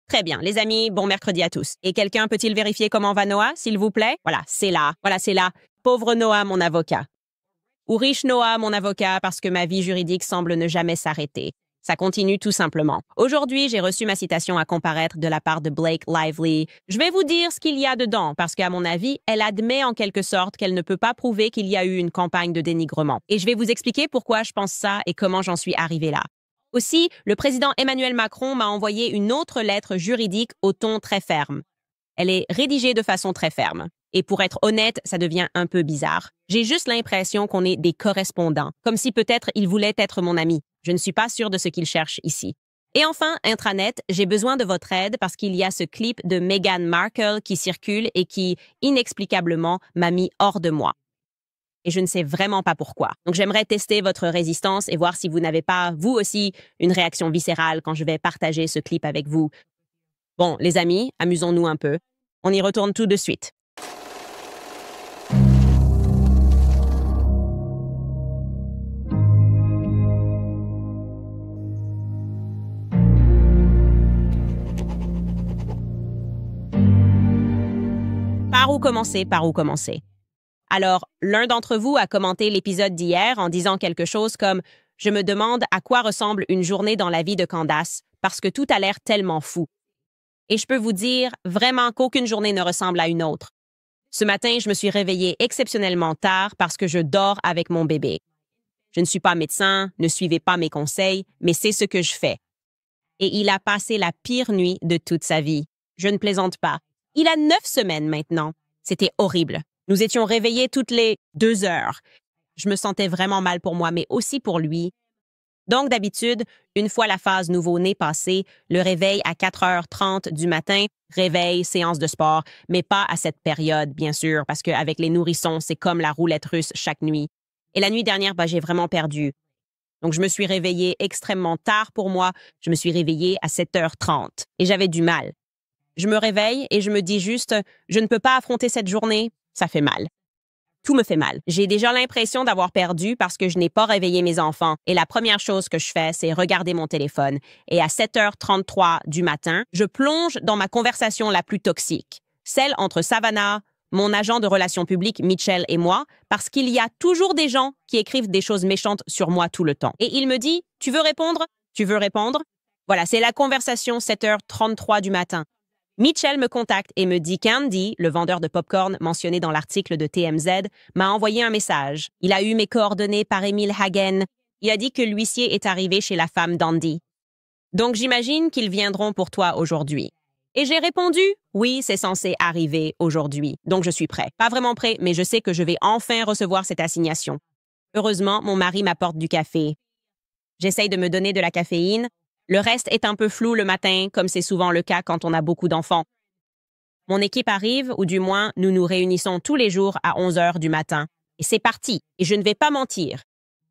Très bien, les amis, bon mercredi à tous. Et quelqu'un peut-il vérifier comment va Noah, s'il vous plaît? Voilà, c'est là. Voilà, c'est là. Pauvre Noah, mon avocat. Ou riche Noah, mon avocat, parce que ma vie juridique semble ne jamais s'arrêter. Ça continue tout simplement. Aujourd'hui, j'ai reçu ma citation à comparaître de la part de Blake Lively. Je vais vous dire ce qu'il y a dedans, parce qu'à mon avis, elle admet en quelque sorte qu'elle ne peut pas prouver qu'il y a eu une campagne de dénigrement. Et je vais vous expliquer pourquoi je pense ça et comment j'en suis arrivée là. Aussi, le président Emmanuel Macron m'a envoyé une autre lettre juridique au ton très ferme. Elle est rédigée de façon très ferme. Et pour être honnête, ça devient un peu bizarre. J'ai juste l'impression qu'on est des correspondants, comme si peut-être il voulait être mon ami. Je ne suis pas sûre de ce qu'il cherche ici. Et enfin, intranet, j'ai besoin de votre aide parce qu'il y a ce clip de Meghan Markle qui circule et qui, inexplicablement, m'a mis hors de moi. Et je ne sais vraiment pas pourquoi. Donc j'aimerais tester votre résistance et voir si vous n'avez pas, vous aussi, une réaction viscérale quand je vais partager ce clip avec vous. Bon, les amis, amusons-nous un peu. On y retourne tout de suite. Par où commencer? Alors, l'un d'entre vous a commenté l'épisode d'hier en disant quelque chose comme « Je me demande à quoi ressemble une journée dans la vie de Candace parce que tout a l'air tellement fou. » Et je peux vous dire vraiment qu'aucune journée ne ressemble à une autre. Ce matin, je me suis réveillée exceptionnellement tard parce que je dors avec mon bébé. Je ne suis pas médecin, ne suivez pas mes conseils, mais c'est ce que je fais. Et il a passé la pire nuit de toute sa vie. Je ne plaisante pas. Il a 9 semaines maintenant. C'était horrible. Nous étions réveillés toutes les 2 heures. Je me sentais vraiment mal pour moi, mais aussi pour lui. Donc, d'habitude, une fois la phase nouveau-né passée, le réveil à 4h30 du matin, réveil, séance de sport, mais pas à cette période, bien sûr, parce qu'avec les nourrissons, c'est comme la roulette russe chaque nuit. Et la nuit dernière, j'ai vraiment perdu. Donc, je me suis réveillée extrêmement tard pour moi. Je me suis réveillée à 7h30 et j'avais du mal. Je me réveille et je me dis juste, je ne peux pas affronter cette journée, ça fait mal. Tout me fait mal. J'ai déjà l'impression d'avoir perdu parce que je n'ai pas réveillé mes enfants. Et la première chose que je fais, c'est regarder mon téléphone. Et à 7h33 du matin, je plonge dans ma conversation la plus toxique, celle entre Savannah, mon agent de relations publiques, Mitchell et moi, parce qu'il y a toujours des gens qui écrivent des choses méchantes sur moi tout le temps. Et il me dit, tu veux répondre? Tu veux répondre? Voilà, c'est la conversation 7h33 du matin. Mitchell me contacte et me dit qu'Andy, le vendeur de popcorn mentionné dans l'article de TMZ, m'a envoyé un message. Il a eu mes coordonnées par Emile Hagen. Il a dit que l'huissier est arrivé chez la femme d'Andy. Donc j'imagine qu'ils viendront pour toi aujourd'hui. Et j'ai répondu, oui, c'est censé arriver aujourd'hui. Donc je suis prêt. Pas vraiment prêt, mais je sais que je vais enfin recevoir cette assignation. Heureusement, mon mari m'apporte du café. J'essaye de me donner de la caféine. Le reste est un peu flou le matin, comme c'est souvent le cas quand on a beaucoup d'enfants. Mon équipe arrive, ou du moins, nous nous réunissons tous les jours à 11h du matin. Et c'est parti, et je ne vais pas mentir.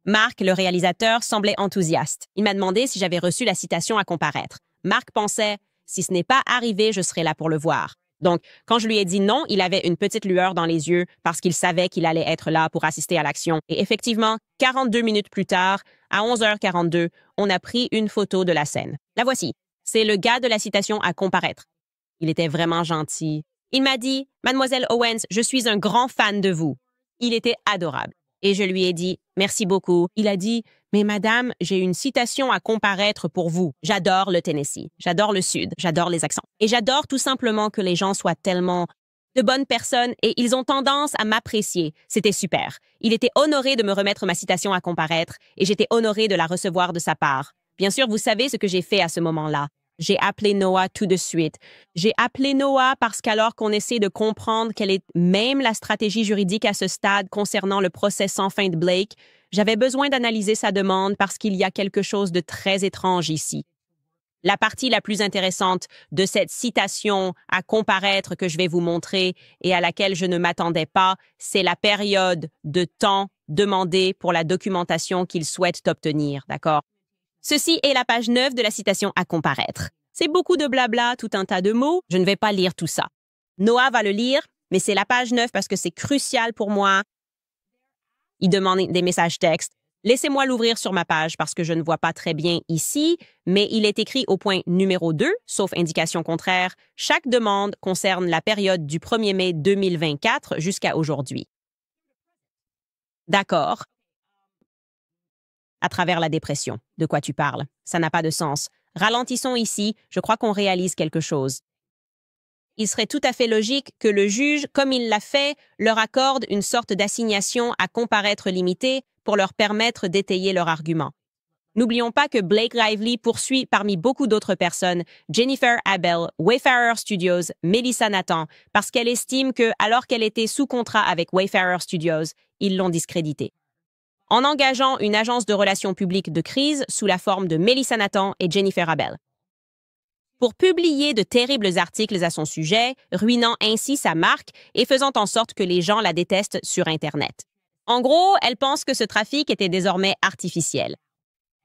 Marc, le réalisateur, semblait enthousiaste. Il m'a demandé si j'avais reçu la citation à comparaître. Marc pensait, si ce n'est pas arrivé, je serai là pour le voir. Donc, quand je lui ai dit non, il avait une petite lueur dans les yeux parce qu'il savait qu'il allait être là pour assister à l'action. Et effectivement, 42 minutes plus tard, à 11h42, on a pris une photo de la scène. La voici. C'est le gars de la citation à comparaître. Il était vraiment gentil. Il m'a dit, « Mademoiselle Owens, je suis un grand fan de vous. » Il était adorable. Et je lui ai dit, « Merci beaucoup. » Il a dit, « Mais madame, j'ai une citation à comparaître pour vous. J'adore le Tennessee. J'adore le Sud. J'adore les accents. Et j'adore tout simplement que les gens soient tellement de bonnes personnes et ils ont tendance à m'apprécier. C'était super. Il était honoré de me remettre ma citation à comparaître et j'étais honorée de la recevoir de sa part. Bien sûr, vous savez ce que j'ai fait à ce moment-là. J'ai appelé Noah tout de suite. J'ai appelé Noah parce qu'alors qu'on essaie de comprendre quelle est même la stratégie juridique à ce stade concernant le procès sans fin de Blake, j'avais besoin d'analyser sa demande parce qu'il y a quelque chose de très étrange ici. La partie la plus intéressante de cette citation à comparaître que je vais vous montrer et à laquelle je ne m'attendais pas, c'est la période de temps demandée pour la documentation qu'il souhaite obtenir, d'accord? Ceci est la page 9 de la citation à comparaître. C'est beaucoup de blabla, tout un tas de mots. Je ne vais pas lire tout ça. Noah va le lire, mais c'est la page 9 parce que c'est crucial pour moi. Il demande des messages textes. Laissez-moi l'ouvrir sur ma page parce que je ne vois pas très bien ici, mais il est écrit au point numéro 2, sauf indication contraire, chaque demande concerne la période du 1er mai 2024 jusqu'à aujourd'hui. D'accord. À travers la dépression. De quoi tu parles? Ça n'a pas de sens. Ralentissons ici, je crois qu'on réalise quelque chose. Il serait tout à fait logique que le juge, comme il l'a fait, leur accorde une sorte d'assignation à comparaître limitée pour leur permettre d'étayer leur argument. N'oublions pas que Blake Lively poursuit parmi beaucoup d'autres personnes Jennifer Abel, Wayfarer Studios, Melissa Nathan, parce qu'elle estime que, alors qu'elle était sous contrat avec Wayfarer Studios, ils l'ont discréditée. En engageant une agence de relations publiques de crise sous la forme de Melissa Nathan et Jennifer Abel. Pour publier de terribles articles à son sujet, ruinant ainsi sa marque et faisant en sorte que les gens la détestent sur Internet. En gros, elle pense que ce trafic était désormais artificiel.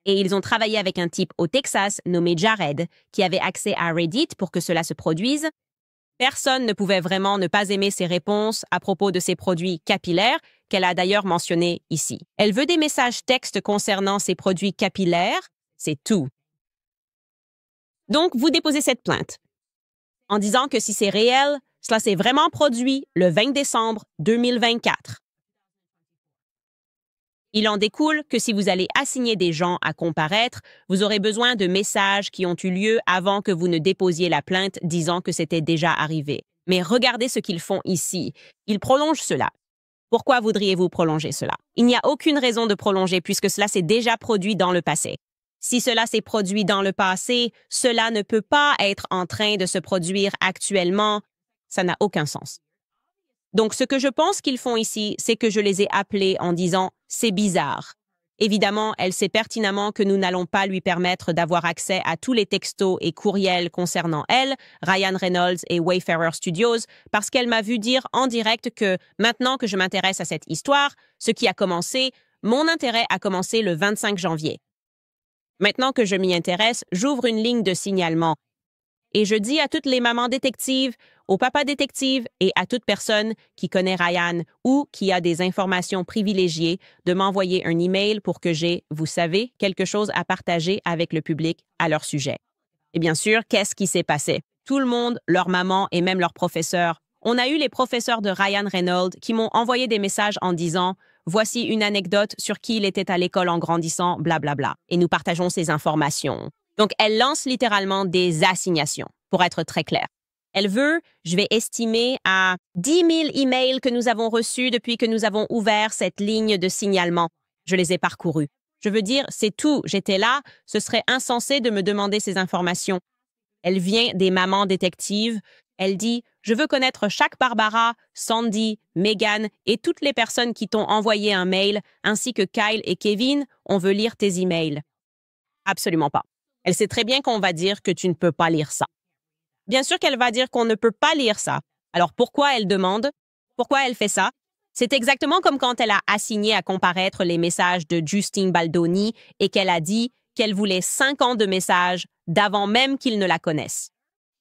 Et ils ont travaillé avec un type au Texas nommé Jared, qui avait accès à Reddit pour que cela se produise. Personne ne pouvait vraiment ne pas aimer ses réponses à propos de ses produits capillaires, qu'elle a d'ailleurs mentionnés ici. Elle veut des messages textes concernant ses produits capillaires, c'est tout. Donc, vous déposez cette plainte en disant que si c'est réel, cela s'est vraiment produit le 20 décembre 2024. Il en découle que si vous allez assigner des gens à comparaître, vous aurez besoin de messages qui ont eu lieu avant que vous ne déposiez la plainte disant que c'était déjà arrivé. Mais regardez ce qu'ils font ici. Ils prolongent cela. Pourquoi voudriez-vous prolonger cela? Il n'y a aucune raison de prolonger puisque cela s'est déjà produit dans le passé. Si cela s'est produit dans le passé, cela ne peut pas être en train de se produire actuellement. Ça n'a aucun sens. Donc, ce que je pense qu'ils font ici, c'est que je les ai appelés en disant « c'est bizarre ». Évidemment, elle sait pertinemment que nous n'allons pas lui permettre d'avoir accès à tous les textos et courriels concernant elle, Ryan Reynolds et Wayfarer Studios, parce qu'elle m'a vu dire en direct que, maintenant que je m'intéresse à cette histoire, ce qui a commencé, mon intérêt a commencé le 25 janvier. Maintenant que je m'y intéresse, j'ouvre une ligne de signalement. Et je dis à toutes les mamans détectives, aux papas détectives et à toute personne qui connaît Ryan ou qui a des informations privilégiées de m'envoyer un email pour que j'ai, vous savez, quelque chose à partager avec le public à leur sujet. Et bien sûr, qu'est-ce qui s'est passé? Tout le monde, leur maman et même leurs professeurs. On a eu les professeurs de Ryan Reynolds qui m'ont envoyé des messages en disant « Voici une anecdote sur qui il était à l'école en grandissant, blablabla. » Et nous partageons ces informations. Donc, elle lance littéralement des assignations, pour être très clair. Elle veut, je vais estimer à 10 000 emails que nous avons reçus depuis que nous avons ouvert cette ligne de signalement. Je les ai parcourus. Je veux dire, c'est tout. J'étais là. Ce serait insensé de me demander ces informations. Elle vient des mamans détectives. Elle dit « Je veux connaître chaque Barbara, Sandy, Megan et toutes les personnes qui t'ont envoyé un mail, ainsi que Kyle et Kevin. On veut lire tes emails. » Absolument pas. Elle sait très bien qu'on va dire que tu ne peux pas lire ça. Bien sûr qu'elle va dire qu'on ne peut pas lire ça. Alors pourquoi elle demande? Pourquoi elle fait ça? C'est exactement comme quand elle a assigné à comparaître les messages de Justine Baldoni et qu'elle a dit qu'elle voulait 5 ans de messages d'avant même qu'ils ne la connaissent.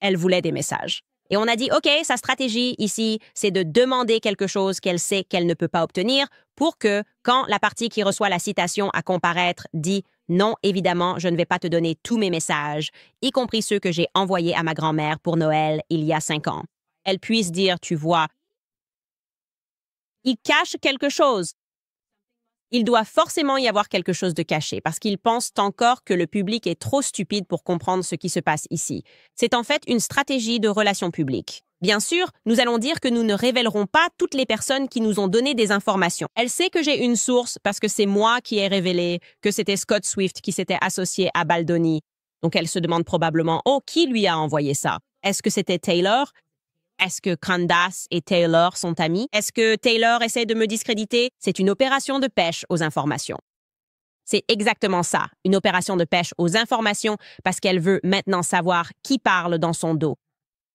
Elle voulait des messages. Et on a dit, OK, sa stratégie ici, c'est de demander quelque chose qu'elle sait qu'elle ne peut pas obtenir pour que, quand la partie qui reçoit la citation à comparaître dit « Non, évidemment, je ne vais pas te donner tous mes messages, y compris ceux que j'ai envoyés à ma grand-mère pour Noël il y a 5 ans. » Elle puisse dire, tu vois, il cache quelque chose. Il doit forcément y avoir quelque chose de caché parce qu'ils pensent encore que le public est trop stupide pour comprendre ce qui se passe ici. C'est en fait une stratégie de relations publiques. Bien sûr, nous allons dire que nous ne révélerons pas toutes les personnes qui nous ont donné des informations. Elle sait que j'ai une source parce que c'est moi qui ai révélé que c'était Scott Swift qui s'était associé à Baldoni. Donc elle se demande probablement, oh, qui lui a envoyé ça? Est-ce que c'était Taylor? Est-ce que Candace et Taylor sont amis? Est-ce que Taylor essaie de me discréditer? C'est une opération de pêche aux informations. C'est exactement ça, une opération de pêche aux informations parce qu'elle veut maintenant savoir qui parle dans son dos.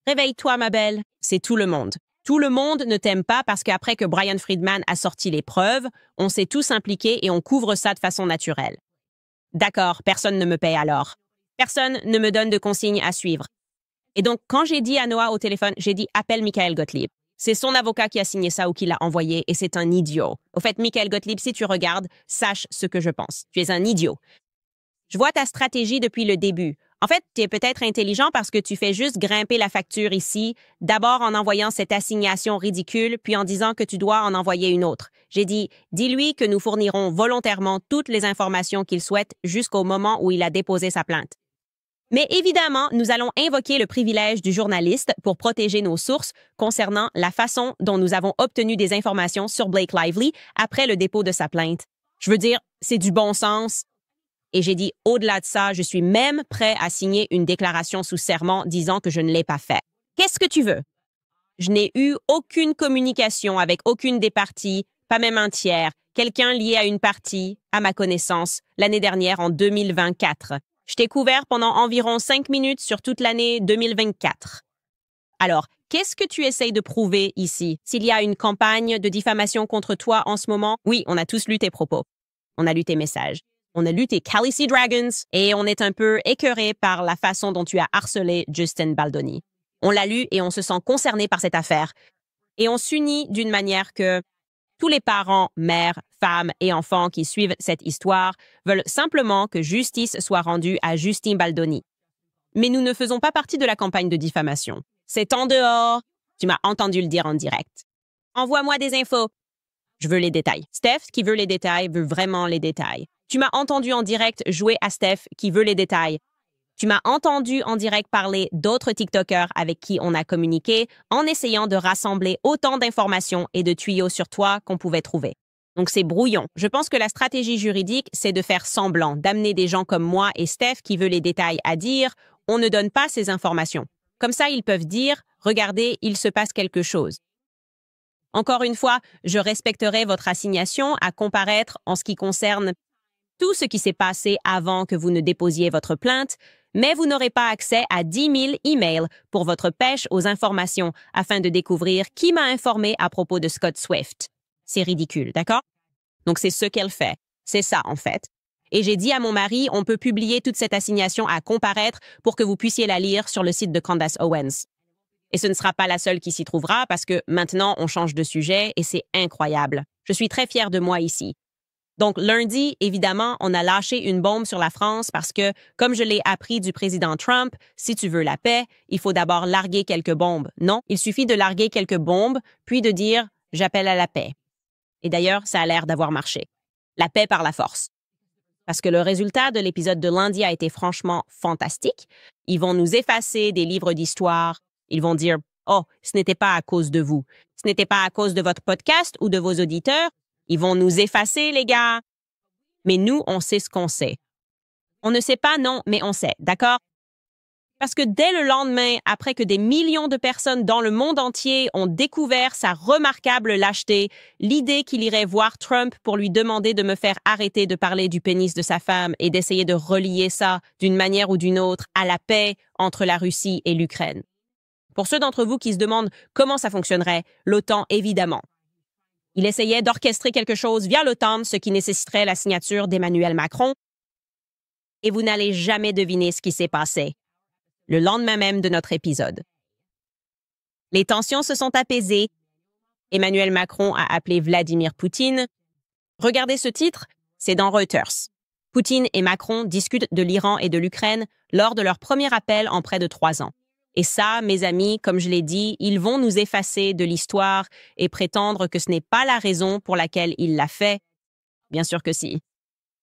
Réveille-toi, ma belle, c'est tout le monde. Tout le monde ne t'aime pas parce qu'après que Brian Friedman a sorti les preuves, on s'est tous impliqués et on couvre ça de façon naturelle. D'accord, personne ne me paie alors. Personne ne me donne de consignes à suivre. Et donc, quand j'ai dit à Noah au téléphone, j'ai dit « appelle Michael Gottlieb ». C'est son avocat qui a signé ça ou qui l'a envoyé et c'est un idiot. Au fait, Michael Gottlieb, si tu regardes, sache ce que je pense. Tu es un idiot. Je vois ta stratégie depuis le début. En fait, tu es peut-être intelligent parce que tu fais juste grimper la facture ici, d'abord en envoyant cette assignation ridicule, puis en disant que tu dois en envoyer une autre. J'ai dit, dis-lui que nous fournirons volontairement toutes les informations qu'il souhaite jusqu'au moment où il a déposé sa plainte. Mais évidemment, nous allons invoquer le privilège du journaliste pour protéger nos sources concernant la façon dont nous avons obtenu des informations sur Blake Lively après le dépôt de sa plainte. Je veux dire, c'est du bon sens. Et j'ai dit, au-delà de ça, je suis même prêt à signer une déclaration sous serment disant que je ne l'ai pas fait. Qu'est-ce que tu veux? Je n'ai eu aucune communication avec aucune des parties, pas même un tiers, quelqu'un lié à une partie, à ma connaissance, l'année dernière en 2024. Je t'ai couvert pendant environ 5 minutes sur toute l'année 2024. Alors, qu'est-ce que tu essayes de prouver ici? S'il y a une campagne de diffamation contre toi en ce moment, oui, on a tous lu tes propos. On a lu tes messages. On a lu tes Khaleesi Dragons et on est un peu écœuré par la façon dont tu as harcelé Justin Baldoni. On l'a lu et on se sent concerné par cette affaire. Et on s'unit d'une manière que tous les parents, mères, femmes et enfants qui suivent cette histoire veulent simplement que justice soit rendue à Justin Baldoni. Mais nous ne faisons pas partie de la campagne de diffamation. C'est en dehors. Tu m'as entendu le dire en direct. Envoie-moi des infos. Je veux les détails. Steph, qui veut les détails, veut vraiment les détails. Tu m'as entendu en direct jouer à Steph, qui veut les détails. Tu m'as entendu en direct parler d'autres TikTokers avec qui on a communiqué en essayant de rassembler autant d'informations et de tuyaux sur toi qu'on pouvait trouver. Donc c'est brouillon. Je pense que la stratégie juridique, c'est de faire semblant, d'amener des gens comme moi et Steph qui veut les détails à dire « on ne donne pas ces informations ». Comme ça, ils peuvent dire « regardez, il se passe quelque chose ». Encore une fois, je respecterai votre assignation à comparaître en ce qui concerne tout ce qui s'est passé avant que vous ne déposiez votre plainte, mais vous n'aurez pas accès à 10 000 emails pour votre pêche aux informations afin de découvrir qui m'a informé à propos de Scott Swift. C'est ridicule, d'accord? Donc c'est ce qu'elle fait. C'est ça, en fait. Et j'ai dit à mon mari, on peut publier toute cette assignation à comparaître pour que vous puissiez la lire sur le site de Candace Owens. Et ce ne sera pas la seule qui s'y trouvera parce que maintenant, on change de sujet et c'est incroyable. Je suis très fière de moi ici. Donc, lundi, évidemment, on a lâché une bombe sur la France parce que, comme je l'ai appris du président Trump, si tu veux la paix, il faut d'abord larguer quelques bombes. Non, il suffit de larguer quelques bombes, puis de dire « j'appelle à la paix ». Et d'ailleurs, ça a l'air d'avoir marché. La paix par la force. Parce que le résultat de l'épisode de lundi a été franchement fantastique. Ils vont nous effacer des livres d'histoire. Ils vont dire « oh, ce n'était pas à cause de vous. Ce n'était pas à cause de votre podcast ou de vos auditeurs. » Ils vont nous effacer, les gars. Mais nous, on sait ce qu'on sait. On ne sait pas, non, mais on sait, d'accord? Parce que dès le lendemain, après que des millions de personnes dans le monde entier ont découvert sa remarquable lâcheté, l'idée qu'il irait voir Trump pour lui demander de me faire arrêter de parler du pénis de sa femme et d'essayer de relier ça, d'une manière ou d'une autre, à la paix entre la Russie et l'Ukraine. Pour ceux d'entre vous qui se demandent comment ça fonctionnerait, l'OTAN, évidemment. Il essayait d'orchestrer quelque chose via l'OTAN, ce qui nécessiterait la signature d'Emmanuel Macron. Et vous n'allez jamais deviner ce qui s'est passé le lendemain même de notre épisode. Les tensions se sont apaisées. Emmanuel Macron a appelé Vladimir Poutine. Regardez ce titre, c'est dans Reuters. Poutine et Macron discutent de l'Iran et de l'Ukraine lors de leur premier appel en près de 3 ans. Et ça, mes amis, comme je l'ai dit, ils vont nous effacer de l'histoire et prétendre que ce n'est pas la raison pour laquelle il l'a fait. Bien sûr que si.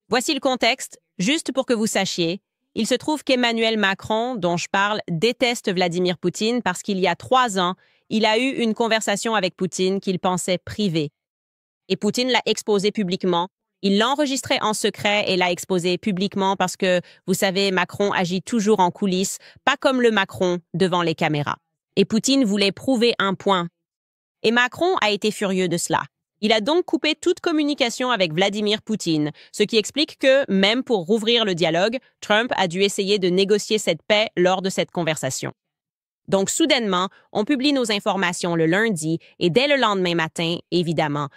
Voici le contexte, juste pour que vous sachiez. Il se trouve qu'Emmanuel Macron, dont je parle, déteste Vladimir Poutine parce qu'il y a 3 ans, il a eu une conversation avec Poutine qu'il pensait privée. Et Poutine l'a exposée publiquement. Il l'a enregistré en secret et l'a exposé publiquement parce que, vous savez, Macron agit toujours en coulisses, pas comme le Macron devant les caméras. Et Poutine voulait prouver un point. Et Macron a été furieux de cela. Il a donc coupé toute communication avec Vladimir Poutine, ce qui explique que, même pour rouvrir le dialogue, Trump a dû essayer de négocier cette paix lors de cette conversation. Donc, soudainement, on publie nos informations le lundi et dès le lendemain matin, évidemment,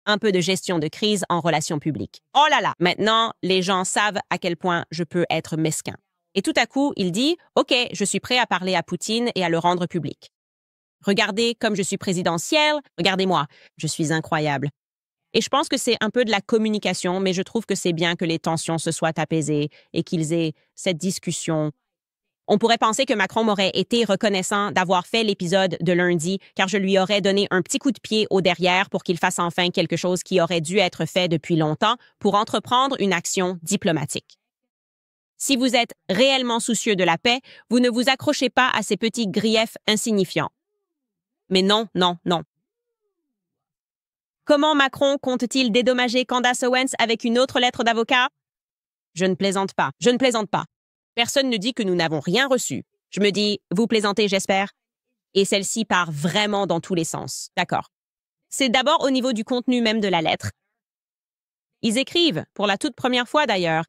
un peu de gestion de crise en relations publiques. Oh là là! Maintenant, les gens savent à quel point je peux être mesquin. Et tout à coup, il dit « OK, je suis prêt à parler à Poutine et à le rendre public. » Regardez comme je suis présidentielle, regardez-moi, je suis incroyable. Et je pense que c'est un peu de la communication, mais je trouve que c'est bien que les tensions se soient apaisées et qu'ils aient cette discussion. On pourrait penser que Macron m'aurait été reconnaissant d'avoir fait l'épisode de lundi, car je lui aurais donné un petit coup de pied au derrière pour qu'il fasse enfin quelque chose qui aurait dû être fait depuis longtemps pour entreprendre une action diplomatique. Si vous êtes réellement soucieux de la paix, vous ne vous accrochez pas à ces petits griefs insignifiants. Mais non, non, non. Comment Macron compte-t-il dédommager Candace Owens avec une autre lettre d'avocat? Je ne plaisante pas. Je ne plaisante pas. Personne ne dit que nous n'avons rien reçu. Je me dis, vous plaisantez, j'espère. Et celle-ci part vraiment dans tous les sens. D'accord. C'est d'abord au niveau du contenu même de la lettre. Ils écrivent, pour la toute première fois d'ailleurs.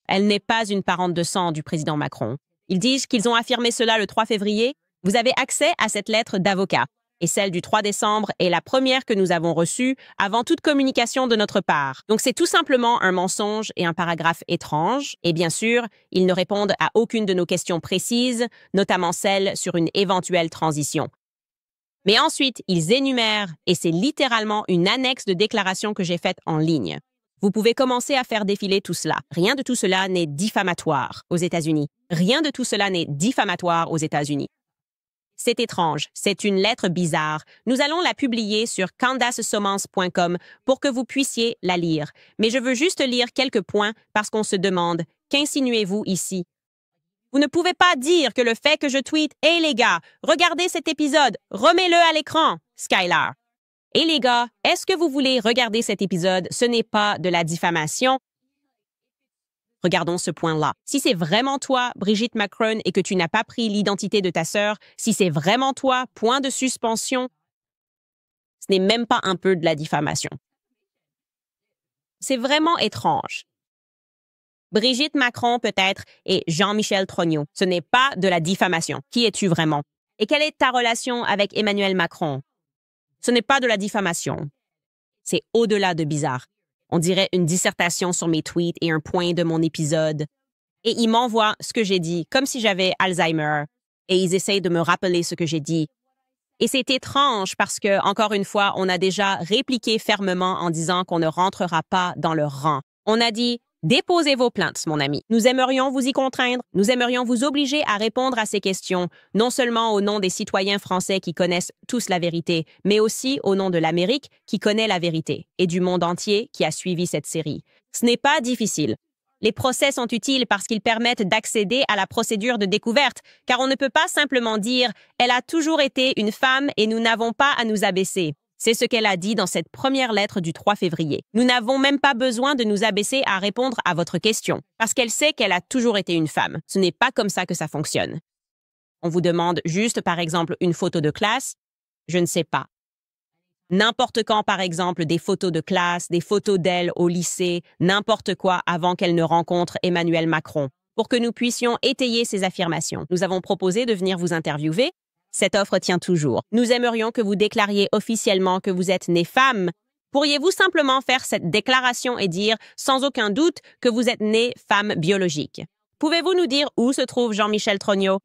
Elle n'est pas une parente de sang du président Macron. Ils disent qu'ils ont affirmé cela le 3 février. Vous avez accès à cette lettre d'avocat. Et celle du 3 décembre est la première que nous avons reçue avant toute communication de notre part. Donc c'est tout simplement un mensonge et un paragraphe étrange. Et bien sûr, ils ne répondent à aucune de nos questions précises, notamment celle sur une éventuelle transition. Mais ensuite, ils énumèrent, et c'est littéralement une annexe de déclaration que j'ai faite en ligne. Vous pouvez commencer à faire défiler tout cela. Rien de tout cela n'est diffamatoire aux États-Unis. Rien de tout cela n'est diffamatoire aux États-Unis. C'est étrange, c'est une lettre bizarre. Nous allons la publier sur CandaceSomance.com pour que vous puissiez la lire. Mais je veux juste lire quelques points parce qu'on se demande, qu'insinuez-vous ici? Vous ne pouvez pas dire que le fait que je tweete « Hey les gars, regardez cet épisode, remets-le à l'écran, Skylar ». Et les gars, est-ce que vous voulez regarder cet épisode? Ce n'est pas de la diffamation. Regardons ce point-là. Si c'est vraiment toi, Brigitte Macron, et que tu n'as pas pris l'identité de ta sœur, si c'est vraiment toi, point de suspension, ce n'est même pas un peu de la diffamation. C'est vraiment étrange. Brigitte Macron peut-être et Jean-Michel Trogneux. Ce n'est pas de la diffamation. Qui es-tu vraiment? Et quelle est ta relation avec Emmanuel Macron? Ce n'est pas de la diffamation. C'est au-delà de bizarre. On dirait une dissertation sur mes tweets et un point de mon épisode. Et ils m'envoient ce que j'ai dit, comme si j'avais Alzheimer. Et ils essayent de me rappeler ce que j'ai dit. Et c'est étrange parce que, encore une fois, on a déjà répliqué fermement en disant qu'on ne rentrera pas dans leur rang. On a dit « Déposez vos plaintes, mon ami. Nous aimerions vous y contraindre. Nous aimerions vous obliger à répondre à ces questions, non seulement au nom des citoyens français qui connaissent tous la vérité, mais aussi au nom de l'Amérique qui connaît la vérité et du monde entier qui a suivi cette série. Ce n'est pas difficile. Les procès sont utiles parce qu'ils permettent d'accéder à la procédure de découverte, car on ne peut pas simplement dire « Elle a toujours été une femme et nous n'avons pas à nous abaisser ». C'est ce qu'elle a dit dans cette première lettre du 3 février. Nous n'avons même pas besoin de nous abaisser à répondre à votre question, parce qu'elle sait qu'elle a toujours été une femme. Ce n'est pas comme ça que ça fonctionne. On vous demande juste, par exemple, une photo de classe. Je ne sais pas. N'importe quand, par exemple, des photos de classe, des photos d'elle au lycée, n'importe quoi avant qu'elle ne rencontre Emmanuel Macron. Pour que nous puissions étayer ces affirmations, nous avons proposé de venir vous interviewer. Cette offre tient toujours. Nous aimerions que vous déclariez officiellement que vous êtes née femme. Pourriez-vous simplement faire cette déclaration et dire, sans aucun doute, que vous êtes née femme biologique? Pouvez-vous nous dire où se trouve Jean-Michel Trogneux?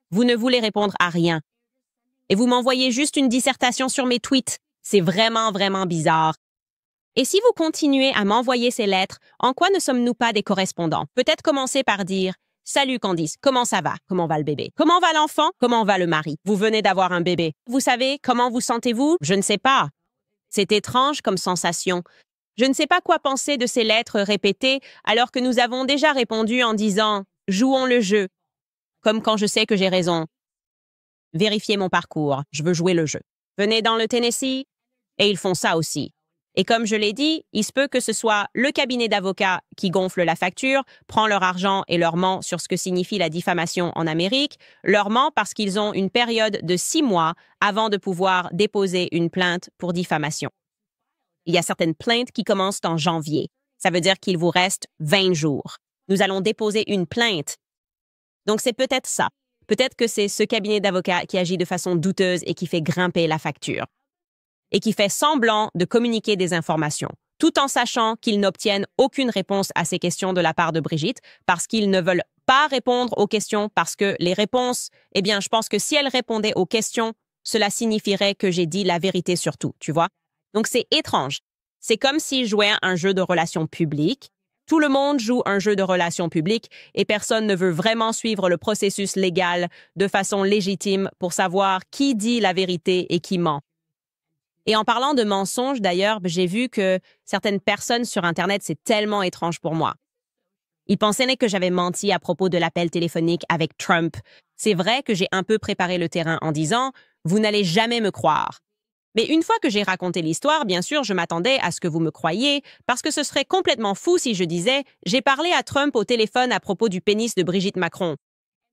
Vous ne voulez répondre à rien. Et vous m'envoyez juste une dissertation sur mes tweets. C'est vraiment, vraiment bizarre. Et si vous continuez à m'envoyer ces lettres, en quoi ne sommes-nous pas des correspondants? Peut-être commencer par dire « Salut Candice, comment ça va? Comment va le bébé? Comment va l'enfant? Comment va le mari? Vous venez d'avoir un bébé. Vous savez, comment vous sentez-vous? Je ne sais pas. » C'est étrange comme sensation. Je ne sais pas quoi penser de ces lettres répétées alors que nous avons déjà répondu en disant « Jouons le jeu », comme quand je sais que j'ai raison. Vérifiez mon parcours, je veux jouer le jeu. Venez dans le Tennessee, et ils font ça aussi. Et comme je l'ai dit, il se peut que ce soit le cabinet d'avocats qui gonfle la facture, prend leur argent et leur ment sur ce que signifie la diffamation en Amérique, leur ment parce qu'ils ont une période de 6 mois avant de pouvoir déposer une plainte pour diffamation. Il y a certaines plaintes qui commencent en janvier. Ça veut dire qu'il vous reste 20 jours. Nous allons déposer une plainte. Donc c'est peut-être ça. Peut-être que c'est ce cabinet d'avocats qui agit de façon douteuse et qui fait grimper la facture. Et qui fait semblant de communiquer des informations, tout en sachant qu'ils n'obtiennent aucune réponse à ces questions de la part de Brigitte, parce qu'ils ne veulent pas répondre aux questions, parce que les réponses, eh bien, je pense que si elles répondaient aux questions, cela signifierait que j'ai dit la vérité sur tout, tu vois? Donc c'est étrange. C'est comme si je jouais à un jeu de relations publiques. Tout le monde joue un jeu de relations publiques et personne ne veut vraiment suivre le processus légal de façon légitime pour savoir qui dit la vérité et qui ment. Et en parlant de mensonges, d'ailleurs, j'ai vu que certaines personnes sur Internet, c'est tellement étrange pour moi. Ils pensaient que j'avais menti à propos de l'appel téléphonique avec Trump. C'est vrai que j'ai un peu préparé le terrain en disant « Vous n'allez jamais me croire ». Mais une fois que j'ai raconté l'histoire, bien sûr, je m'attendais à ce que vous me croyiez, parce que ce serait complètement fou si je disais « J'ai parlé à Trump au téléphone à propos du pénis de Brigitte Macron ».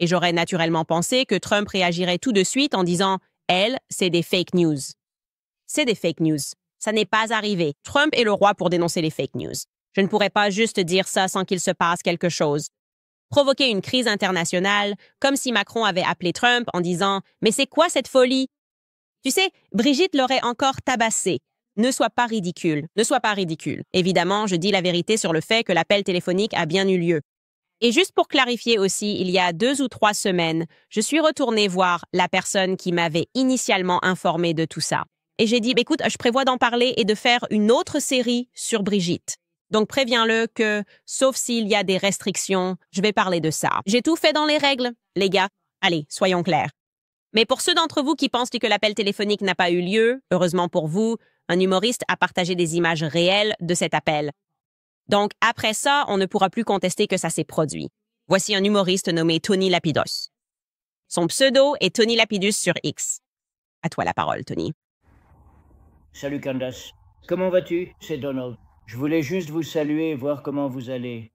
Et j'aurais naturellement pensé que Trump réagirait tout de suite en disant « Elle, c'est des fake news ». C'est des fake news. Ça n'est pas arrivé. Trump est le roi pour dénoncer les fake news. Je ne pourrais pas juste dire ça sans qu'il se passe quelque chose. Provoquer une crise internationale, comme si Macron avait appelé Trump en disant « Mais c'est quoi cette folie ?» Tu sais, Brigitte l'aurait encore tabassé. Ne sois pas ridicule. Ne sois pas ridicule. Évidemment, je dis la vérité sur le fait que l'appel téléphonique a bien eu lieu. Et juste pour clarifier aussi, il y a 2 ou 3 semaines, je suis retournée voir la personne qui m'avait initialement informée de tout ça. Et j'ai dit, écoute, je prévois d'en parler et de faire une autre série sur Brigitte. Donc préviens-le que, sauf s'il y a des restrictions, je vais parler de ça. J'ai tout fait dans les règles, les gars. Allez, soyons clairs. Mais pour ceux d'entre vous qui pensent que l'appel téléphonique n'a pas eu lieu, heureusement pour vous, un humoriste a partagé des images réelles de cet appel. Donc après ça, on ne pourra plus contester que ça s'est produit. Voici un humoriste nommé Tony Lapidos. Son pseudo est Tony Lapidus sur X. À toi la parole, Tony. Salut Candace. Comment vas-tu? C'est Donald. Je voulais juste vous saluer et voir comment vous allez.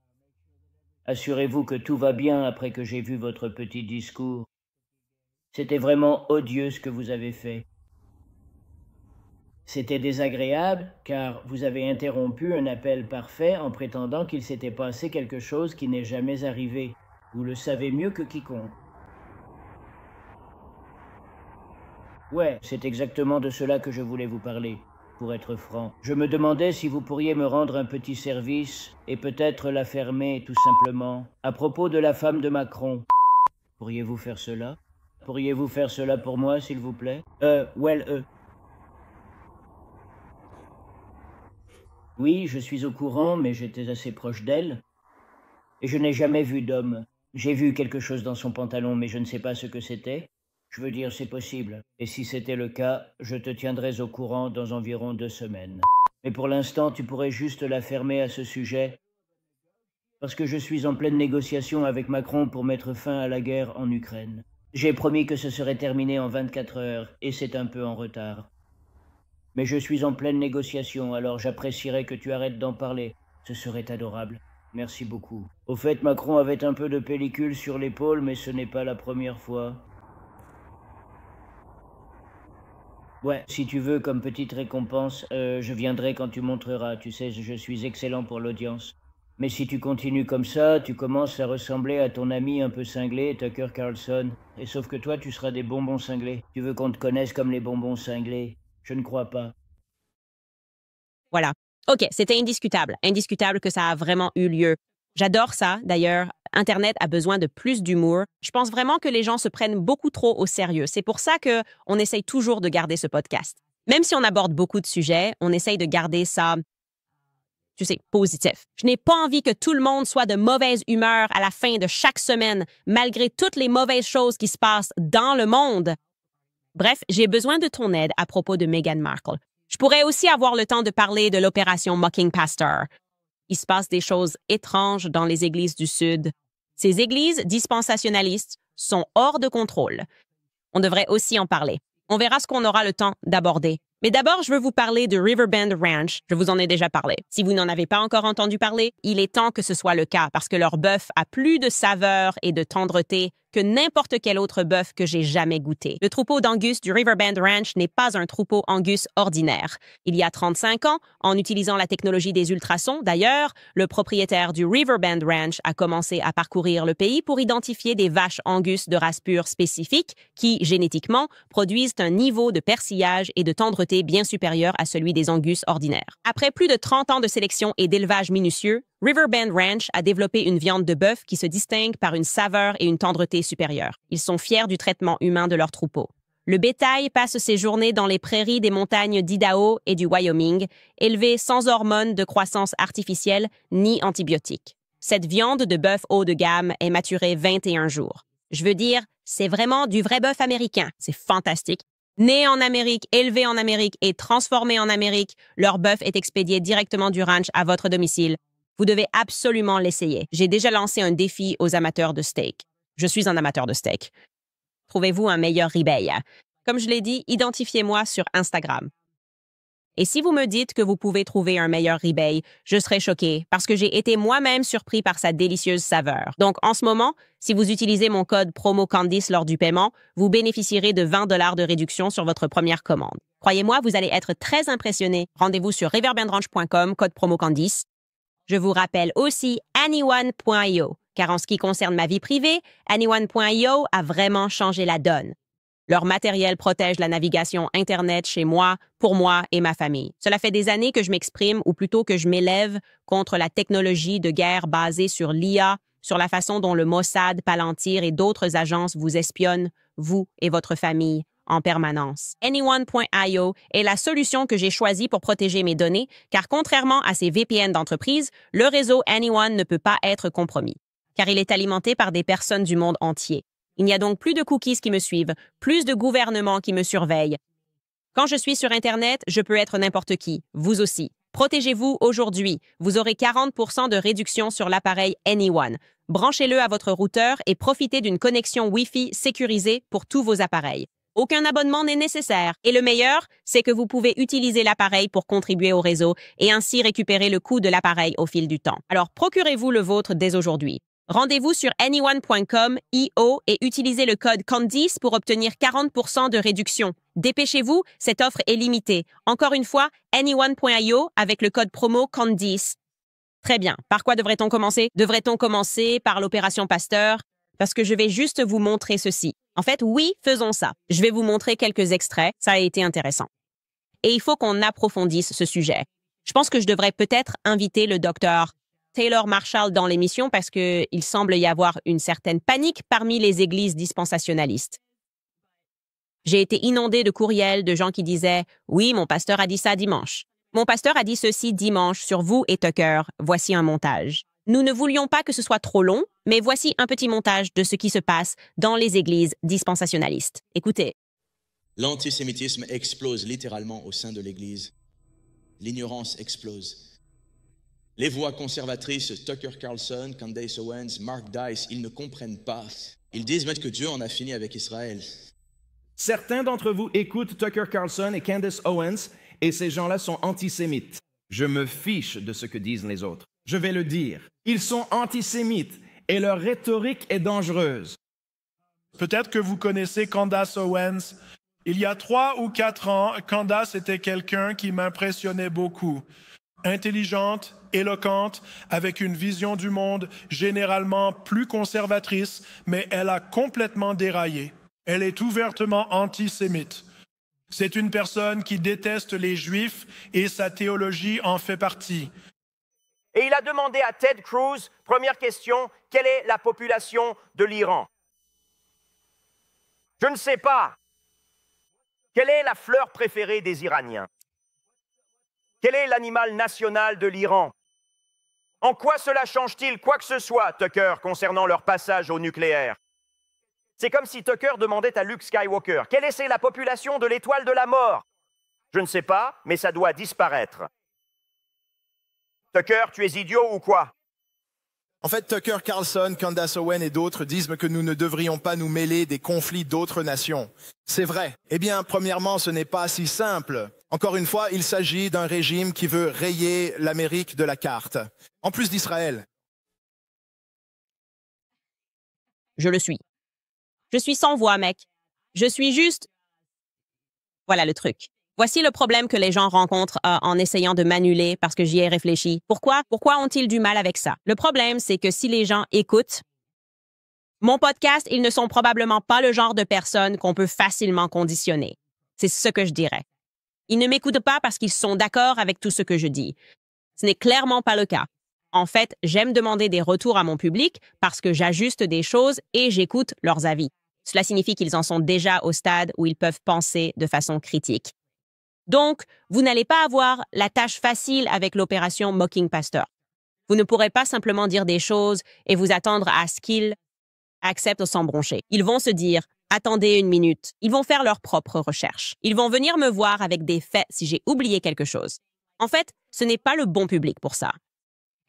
Assurez-vous que tout va bien après que j'ai vu votre petit discours. C'était vraiment odieux ce que vous avez fait. C'était désagréable car vous avez interrompu un appel parfait en prétendant qu'il s'était passé quelque chose qui n'est jamais arrivé. Vous le savez mieux que quiconque. Ouais, c'est exactement de cela que je voulais vous parler, pour être franc. Je me demandais si vous pourriez me rendre un petit service et peut-être la fermer tout simplement. À propos de la femme de Macron, pourriez-vous faire cela? Pourriez-vous faire cela pour moi, s'il vous plaît? Oui, je suis au courant, mais j'étais assez proche d'elle. Et je n'ai jamais vu d'homme. J'ai vu quelque chose dans son pantalon, mais je ne sais pas ce que c'était. Je veux dire, c'est possible. Et si c'était le cas, je te tiendrai au courant dans environ 2 semaines. Mais pour l'instant, tu pourrais juste la fermer à ce sujet, parce que je suis en pleine négociation avec Macron pour mettre fin à la guerre en Ukraine. J'ai promis que ce serait terminé en 24 heures, et c'est un peu en retard. Mais je suis en pleine négociation, alors j'apprécierais que tu arrêtes d'en parler. Ce serait adorable. Merci beaucoup. Au fait, Macron avait un peu de pellicule sur l'épaule, mais ce n'est pas la première fois. Ouais, si tu veux, comme petite récompense, je viendrai quand tu montreras. Tu sais, je suis excellent pour l'audience. Mais si tu continues comme ça, tu commences à ressembler à ton ami un peu cinglé, Tucker Carlson. Et sauf que toi, tu seras des bonbons cinglés. Tu veux qu'on te connaisse comme les bonbons cinglés? Je ne crois pas. Voilà. OK, c'était indiscutable. Indiscutable que ça a vraiment eu lieu. J'adore ça, d'ailleurs. Internet a besoin de plus d'humour. Je pense vraiment que les gens se prennent beaucoup trop au sérieux. C'est pour ça qu'on essaye toujours de garder ce podcast. Même si on aborde beaucoup de sujets, on essaye de garder ça, tu sais, positif. Je n'ai pas envie que tout le monde soit de mauvaise humeur à la fin de chaque semaine, malgré toutes les mauvaises choses qui se passent dans le monde. Bref, j'ai besoin de ton aide à propos de Meghan Markle. Je pourrais aussi avoir le temps de parler de l'opération Mocking Pastor. Il se passe des choses étranges dans les églises du Sud. Ces églises dispensationalistes sont hors de contrôle. On devrait aussi en parler. On verra ce qu'on aura le temps d'aborder. Mais d'abord, je veux vous parler de Riverbend Ranch. Je vous en ai déjà parlé. Si vous n'en avez pas encore entendu parler, il est temps que ce soit le cas parce que leur bœuf a plus de saveur et de tendreté que n'importe quel autre bœuf que j'ai jamais goûté. Le troupeau d'Angus du Riverbend Ranch n'est pas un troupeau Angus ordinaire. Il y a 35 ans, en utilisant la technologie des ultrasons, d'ailleurs, le propriétaire du Riverbend Ranch a commencé à parcourir le pays pour identifier des vaches Angus de race pure spécifiques qui, génétiquement, produisent un niveau de persillage et de tendreté bien supérieur à celui des Angus ordinaires. Après plus de 30 ans de sélection et d'élevage minutieux, Riverbend Ranch a développé une viande de bœuf qui se distingue par une saveur et une tendreté supérieures. Ils sont fiers du traitement humain de leur troupeau. Le bétail passe ses journées dans les prairies des montagnes d'Idaho et du Wyoming, élevé sans hormones de croissance artificielle ni antibiotiques. Cette viande de bœuf haut de gamme est maturée 21 jours. Je veux dire, c'est vraiment du vrai bœuf américain. C'est fantastique. Né en Amérique, élevé en Amérique et transformé en Amérique, leur bœuf est expédié directement du ranch à votre domicile. Vous devez absolument l'essayer. J'ai déjà lancé un défi aux amateurs de steak. Je suis un amateur de steak. Trouvez-vous un meilleur ribeye? Comme je l'ai dit, identifiez-moi sur Instagram. Et si vous me dites que vous pouvez trouver un meilleur ribeye, je serai choquée parce que j'ai été moi-même surpris par sa délicieuse saveur. Donc, en ce moment, si vous utilisez mon code promo Candice lors du paiement, vous bénéficierez de 20 $ de réduction sur votre première commande. Croyez-moi, vous allez être très impressionné. Rendez-vous sur riverbendranch.com, code promo Candice. Je vous rappelle aussi anyone.io, car en ce qui concerne ma vie privée, anyone.io a vraiment changé la donne. Leur matériel protège la navigation Internet chez moi, pour moi et ma famille. Cela fait des années que je m'exprime, ou plutôt que je m'élève contre la technologie de guerre basée sur l'IA, sur la façon dont le Mossad, Palantir et d'autres agences vous espionnent, vous et votre famille, en permanence. Anyone.io est la solution que j'ai choisie pour protéger mes données, car contrairement à ces VPN d'entreprise, le réseau Anyone ne peut pas être compromis, car il est alimenté par des personnes du monde entier. Il n'y a donc plus de cookies qui me suivent, plus de gouvernements qui me surveillent. Quand je suis sur Internet, je peux être n'importe qui, vous aussi. Protégez-vous aujourd'hui. Vous aurez 40% de réduction sur l'appareil Anyone. Branchez-le à votre routeur et profitez d'une connexion Wi-Fi sécurisée pour tous vos appareils. Aucun abonnement n'est nécessaire. Et le meilleur, c'est que vous pouvez utiliser l'appareil pour contribuer au réseau et ainsi récupérer le coût de l'appareil au fil du temps. Alors procurez-vous le vôtre dès aujourd'hui. Rendez-vous sur anyone.com/io et utilisez le code Candice pour obtenir 40% de réduction. Dépêchez-vous, cette offre est limitée. Encore une fois, anyone.io avec le code promo Candice. Très bien. Par quoi devrait-on commencer? Devrait-on commencer par l'opération Pasteur? Parce que je vais juste vous montrer ceci. En fait, oui, faisons ça. Je vais vous montrer quelques extraits. Ça a été intéressant. Et il faut qu'on approfondisse ce sujet. Je pense que je devrais peut-être inviter le docteur Taylor Marshall dans l'émission parce qu'il semble y avoir une certaine panique parmi les églises dispensationalistes. J'ai été inondée de courriels de gens qui disaient « Oui, mon pasteur a dit ça dimanche. Mon pasteur a dit ceci dimanche sur vous et Tucker. Voici un montage. » Nous ne voulions pas que ce soit trop long, mais voici un petit montage de ce qui se passe dans les églises dispensationalistes. Écoutez. L'antisémitisme explose littéralement au sein de l'Église. L'ignorance explose. Les voix conservatrices, Tucker Carlson, Candace Owens, Mark Dice, ils ne comprennent pas. Ils disent même que Dieu en a fini avec Israël. Certains d'entre vous écoutent Tucker Carlson et Candace Owens, et ces gens-là sont antisémites. Je me fiche de ce que disent les autres. Je vais le dire. Ils sont antisémites, et leur rhétorique est dangereuse. Peut-être que vous connaissez Candace Owens. Il y a 3 ou 4 ans, Candace était quelqu'un qui m'impressionnait beaucoup. Intelligente, éloquente, avec une vision du monde généralement plus conservatrice, mais elle a complètement déraillé. Elle est ouvertement antisémite. C'est une personne qui déteste les Juifs et sa théologie en fait partie. Et il a demandé à Ted Cruz, première question, quelle est la population de l'Iran? Je ne sais pas. Quelle est la fleur préférée des Iraniens? Quel est l'animal national de l'Iran? En quoi cela change-t-il quoi que ce soit, Tucker, concernant leur passage au nucléaire? C'est comme si Tucker demandait à Luke Skywalker, quelle est la population de l'étoile de la mort? Je ne sais pas, mais ça doit disparaître. Tucker, tu es idiot ou quoi? En fait, Tucker Carlson, Candace Owens et d'autres disent que nous ne devrions pas nous mêler des conflits d'autres nations. C'est vrai. Eh bien, premièrement, ce n'est pas si simple. Encore une fois, il s'agit d'un régime qui veut rayer l'Amérique de la carte, en plus d'Israël. Je le suis. Je suis sans voix, mec. Je suis juste... Voilà le truc. Voici le problème que les gens rencontrent en essayant de m'annuler parce que j'y ai réfléchi. Pourquoi ont-ils du mal avec ça? Le problème, c'est que si les gens écoutent mon podcast, ils ne sont probablement pas le genre de personnes qu'on peut facilement conditionner. C'est ce que je dirais. Ils ne m'écoutent pas parce qu'ils sont d'accord avec tout ce que je dis. Ce n'est clairement pas le cas. En fait, j'aime demander des retours à mon public parce que j'ajuste des choses et j'écoute leurs avis. Cela signifie qu'ils en sont déjà au stade où ils peuvent penser de façon critique. Donc, vous n'allez pas avoir la tâche facile avec l'opération Mocking Pastor. Vous ne pourrez pas simplement dire des choses et vous attendre à ce qu'ils acceptent sans broncher. Ils vont se dire « Attendez une minute ». Ils vont faire leurs propres recherches. Ils vont venir me voir avec des faits si j'ai oublié quelque chose. En fait, ce n'est pas le bon public pour ça.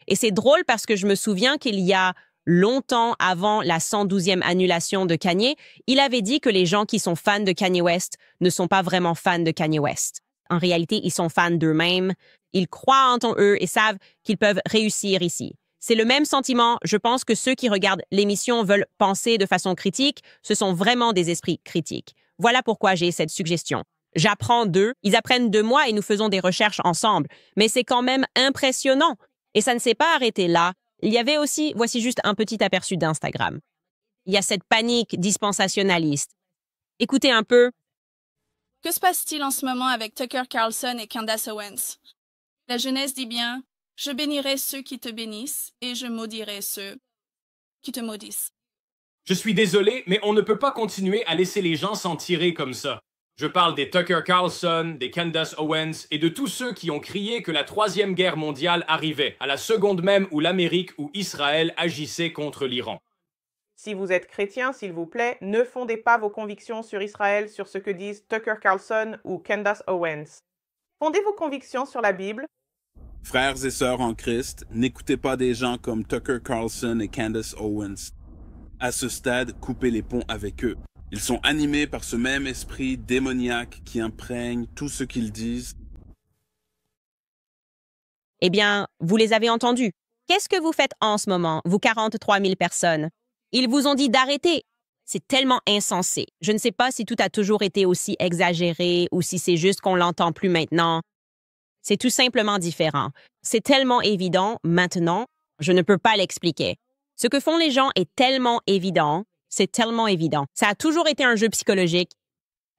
Et c'est drôle parce que je me souviens qu'il y a longtemps avant la 112e annulation de Kanye, il avait dit que les gens qui sont fans de Kanye West ne sont pas vraiment fans de Kanye West. En réalité, ils sont fans d'eux-mêmes, ils croient en eux et savent qu'ils peuvent réussir ici. C'est le même sentiment, je pense que ceux qui regardent l'émission veulent penser de façon critique, ce sont vraiment des esprits critiques. Voilà pourquoi j'ai cette suggestion. J'apprends d'eux, ils apprennent de moi et nous faisons des recherches ensemble. Mais c'est quand même impressionnant. Et ça ne s'est pas arrêté là. Il y avait aussi, voici juste un petit aperçu d'Instagram. Il y a cette panique dispensationaliste. Écoutez un peu. Que se passe-t-il en ce moment avec Tucker Carlson et Candace Owens? La jeunesse dit bien « Je bénirai ceux qui te bénissent et je maudirai ceux qui te maudissent. » Je suis désolé, mais on ne peut pas continuer à laisser les gens s'en tirer comme ça. Je parle des Tucker Carlson, des Candace Owens et de tous ceux qui ont crié que la Troisième Guerre mondiale arrivait, à la seconde même où l'Amérique ou Israël agissaient contre l'Iran. Si vous êtes chrétien, s'il vous plaît, ne fondez pas vos convictions sur Israël sur ce que disent Tucker Carlson ou Candace Owens. Fondez vos convictions sur la Bible. Frères et sœurs en Christ, n'écoutez pas des gens comme Tucker Carlson et Candace Owens. À ce stade, coupez les ponts avec eux. Ils sont animés par ce même esprit démoniaque qui imprègne tout ce qu'ils disent. Eh bien, vous les avez entendus. Qu'est-ce que vous faites en ce moment, vous 43 000 personnes? Ils vous ont dit d'arrêter. C'est tellement insensé. Je ne sais pas si tout a toujours été aussi exagéré ou si c'est juste qu'on l'entend plus maintenant. C'est tout simplement différent. C'est tellement évident maintenant, je ne peux pas l'expliquer. Ce que font les gens est tellement évident, c'est tellement évident. Ça a toujours été un jeu psychologique.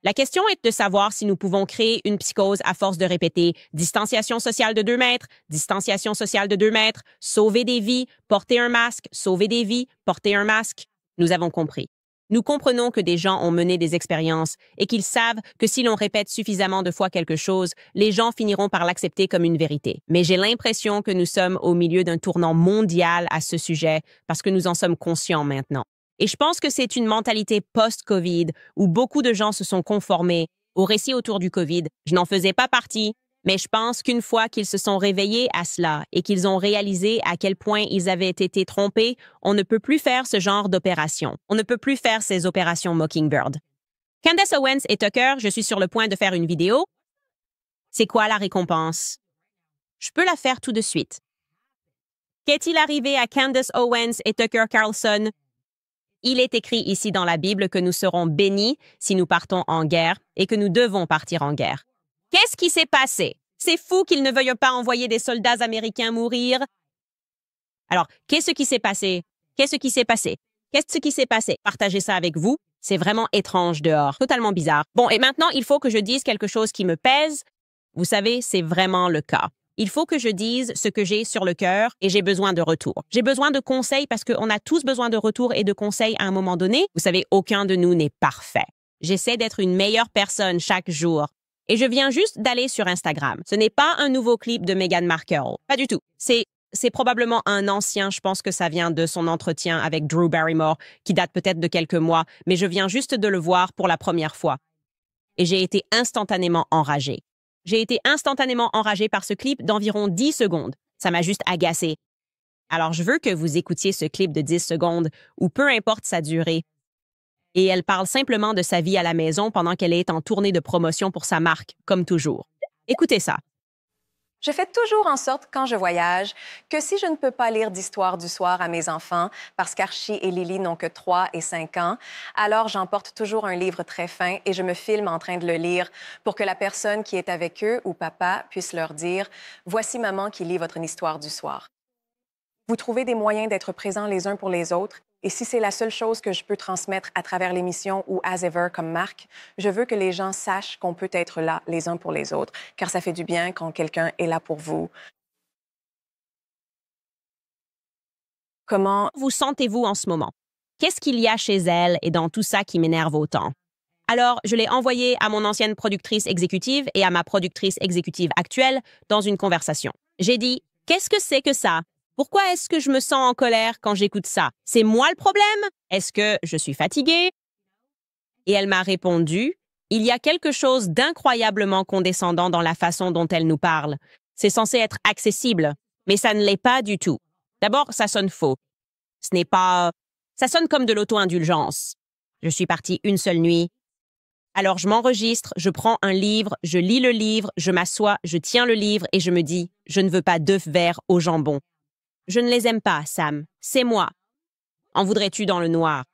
La question est de savoir si nous pouvons créer une psychose à force de répéter distanciation sociale de 2 mètres, distanciation sociale de 2 mètres, sauver des vies, porter un masque, sauver des vies, porter un masque. Nous avons compris. Nous comprenons que des gens ont mené des expériences et qu'ils savent que si l'on répète suffisamment de fois quelque chose, les gens finiront par l'accepter comme une vérité. Mais j'ai l'impression que nous sommes au milieu d'un tournant mondial à ce sujet parce que nous en sommes conscients maintenant. Et je pense que c'est une mentalité post-COVID où beaucoup de gens se sont conformés au récit autour du COVID. Je n'en faisais pas partie, mais je pense qu'une fois qu'ils se sont réveillés à cela et qu'ils ont réalisé à quel point ils avaient été trompés, on ne peut plus faire ce genre d'opération. On ne peut plus faire ces opérations Mockingbird. Candace Owens et Tucker, je suis sur le point de faire une vidéo. C'est quoi la récompense? Je peux la faire tout de suite. Qu'est-il arrivé à Candace Owens et Tucker Carlson? Il est écrit ici dans la Bible que nous serons bénis si nous partons en guerre et que nous devons partir en guerre. Qu'est-ce qui s'est passé? C'est fou qu'ils ne veuillent pas envoyer des soldats américains mourir. Alors, qu'est-ce qui s'est passé? Qu'est-ce qui s'est passé? Qu'est-ce qui s'est passé? Partagez ça avec vous. C'est vraiment étrange dehors, totalement bizarre. Bon, et maintenant, il faut que je dise quelque chose qui me pèse. Vous savez, c'est vraiment le cas. Il faut que je dise ce que j'ai sur le cœur et j'ai besoin de retour. J'ai besoin de conseils parce qu'on a tous besoin de retour et de conseils à un moment donné. Vous savez, aucun de nous n'est parfait. J'essaie d'être une meilleure personne chaque jour. Et je viens juste d'aller sur Instagram. Ce n'est pas un nouveau clip de Meghan Markle. Pas du tout. C'est probablement un ancien, je pense que ça vient de son entretien avec Drew Barrymore, qui date peut-être de quelques mois, mais je viens juste de le voir pour la première fois. Et j'ai été instantanément enragée. J'ai été instantanément enragée par ce clip d'environ 10 secondes. Ça m'a juste agacée. Alors, je veux que vous écoutiez ce clip de 10 secondes, ou peu importe sa durée. Et elle parle simplement de sa vie à la maison pendant qu'elle est en tournée de promotion pour sa marque, comme toujours. Écoutez ça. Je fais toujours en sorte, quand je voyage, que si je ne peux pas lire d'histoire du soir à mes enfants, parce qu'Archie et Lily n'ont que 3 et 5 ans, alors j'emporte toujours un livre très fin et je me filme en train de le lire pour que la personne qui est avec eux ou papa puisse leur dire « Voici maman qui lit votre histoire du soir ». Vous trouvez des moyens d'être présents les uns pour les autres. Et si c'est la seule chose que je peux transmettre à travers l'émission ou As Ever comme marque, je veux que les gens sachent qu'on peut être là les uns pour les autres, car ça fait du bien quand quelqu'un est là pour vous. Comment vous sentez-vous en ce moment? Qu'est-ce qu'il y a chez elle et dans tout ça qui m'énerve autant? Alors, je l'ai envoyé à mon ancienne productrice exécutive et à ma productrice exécutive actuelle dans une conversation. J'ai dit, qu'est-ce que c'est que ça? Pourquoi est-ce que je me sens en colère quand j'écoute ça? C'est moi le problème? Est-ce que je suis fatiguée? Et elle m'a répondu, il y a quelque chose d'incroyablement condescendant dans la façon dont elle nous parle. C'est censé être accessible, mais ça ne l'est pas du tout. D'abord, ça sonne faux. Ce n'est pas... Ça sonne comme de l'auto-indulgence. Je suis partie une seule nuit. Alors je m'enregistre, je prends un livre, je lis le livre, je m'assois, je tiens le livre et je me dis, je ne veux pas d'œufs verts au jambon. Je ne les aime pas, Sam. C'est moi. En voudrais-tu dans le noir?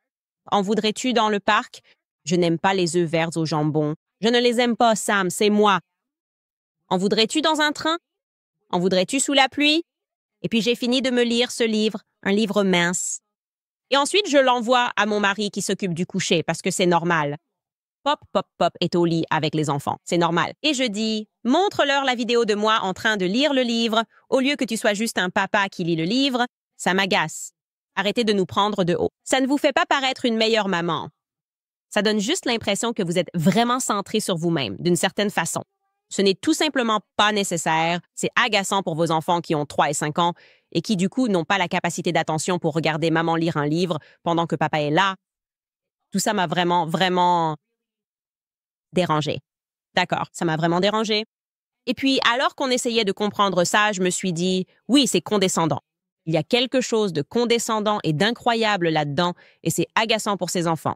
En voudrais-tu dans le parc? Je n'aime pas les œufs verts au jambon. Je ne les aime pas, Sam, c'est moi. En voudrais-tu dans un train? En voudrais-tu sous la pluie? Et puis j'ai fini de me lire ce livre, un livre mince. Et ensuite, je l'envoie à mon mari qui s'occupe du coucher parce que c'est normal. Pop, pop, pop est au lit avec les enfants. C'est normal. Et je dis, montre-leur la vidéo de moi en train de lire le livre au lieu que tu sois juste un papa qui lit le livre. Ça m'agace. Arrêtez de nous prendre de haut. Ça ne vous fait pas paraître une meilleure maman. Ça donne juste l'impression que vous êtes vraiment centré sur vous-même, d'une certaine façon. Ce n'est tout simplement pas nécessaire. C'est agaçant pour vos enfants qui ont 3 et 5 ans et qui, du coup, n'ont pas la capacité d'attention pour regarder maman lire un livre pendant que papa est là. Tout ça m'a vraiment dérangé. D'accord, ça m'a vraiment dérangé. Et puis, alors qu'on essayait de comprendre ça, je me suis dit, oui, c'est condescendant. Il y a quelque chose de condescendant et d'incroyable là-dedans et c'est agaçant pour ses enfants.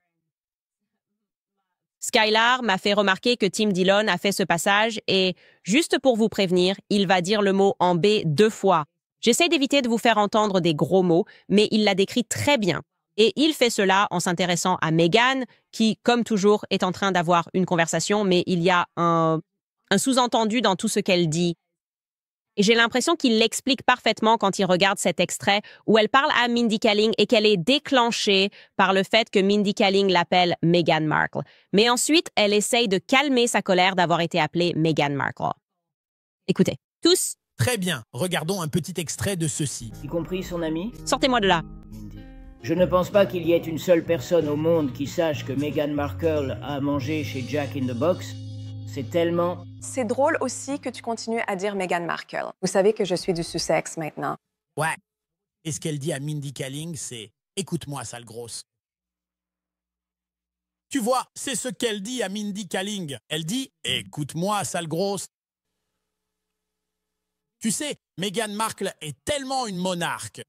Skylar m'a fait remarquer que Tim Dillon a fait ce passage et, juste pour vous prévenir, il va dire le mot en B 2 fois. J'essaie d'éviter de vous faire entendre des gros mots, mais il l'a décrit très bien. Et il fait cela en s'intéressant à Meghan, qui, comme toujours, est en train d'avoir une conversation, mais il y a un sous-entendu dans tout ce qu'elle dit. Et j'ai l'impression qu'il l'explique parfaitement quand il regarde cet extrait où elle parle à Mindy Kaling et qu'elle est déclenchée par le fait que Mindy Kaling l'appelle Meghan Markle. Mais ensuite, elle essaye de calmer sa colère d'avoir été appelée Meghan Markle. Écoutez, tous. Très bien, regardons un petit extrait de ceci. Y compris son ami? Sortez-moi de là. Je ne pense pas qu'il y ait une seule personne au monde qui sache que Meghan Markle a mangé chez Jack in the Box. C'est tellement... C'est drôle aussi que tu continues à dire Meghan Markle. Vous savez que je suis du Sussex maintenant. Ouais. Et ce qu'elle dit à Mindy Kaling, c'est « Écoute-moi, sale grosse ». Tu vois, c'est ce qu'elle dit à Mindy Kaling. Elle dit « Écoute-moi, sale grosse ». Tu sais, Meghan Markle est tellement une monarque.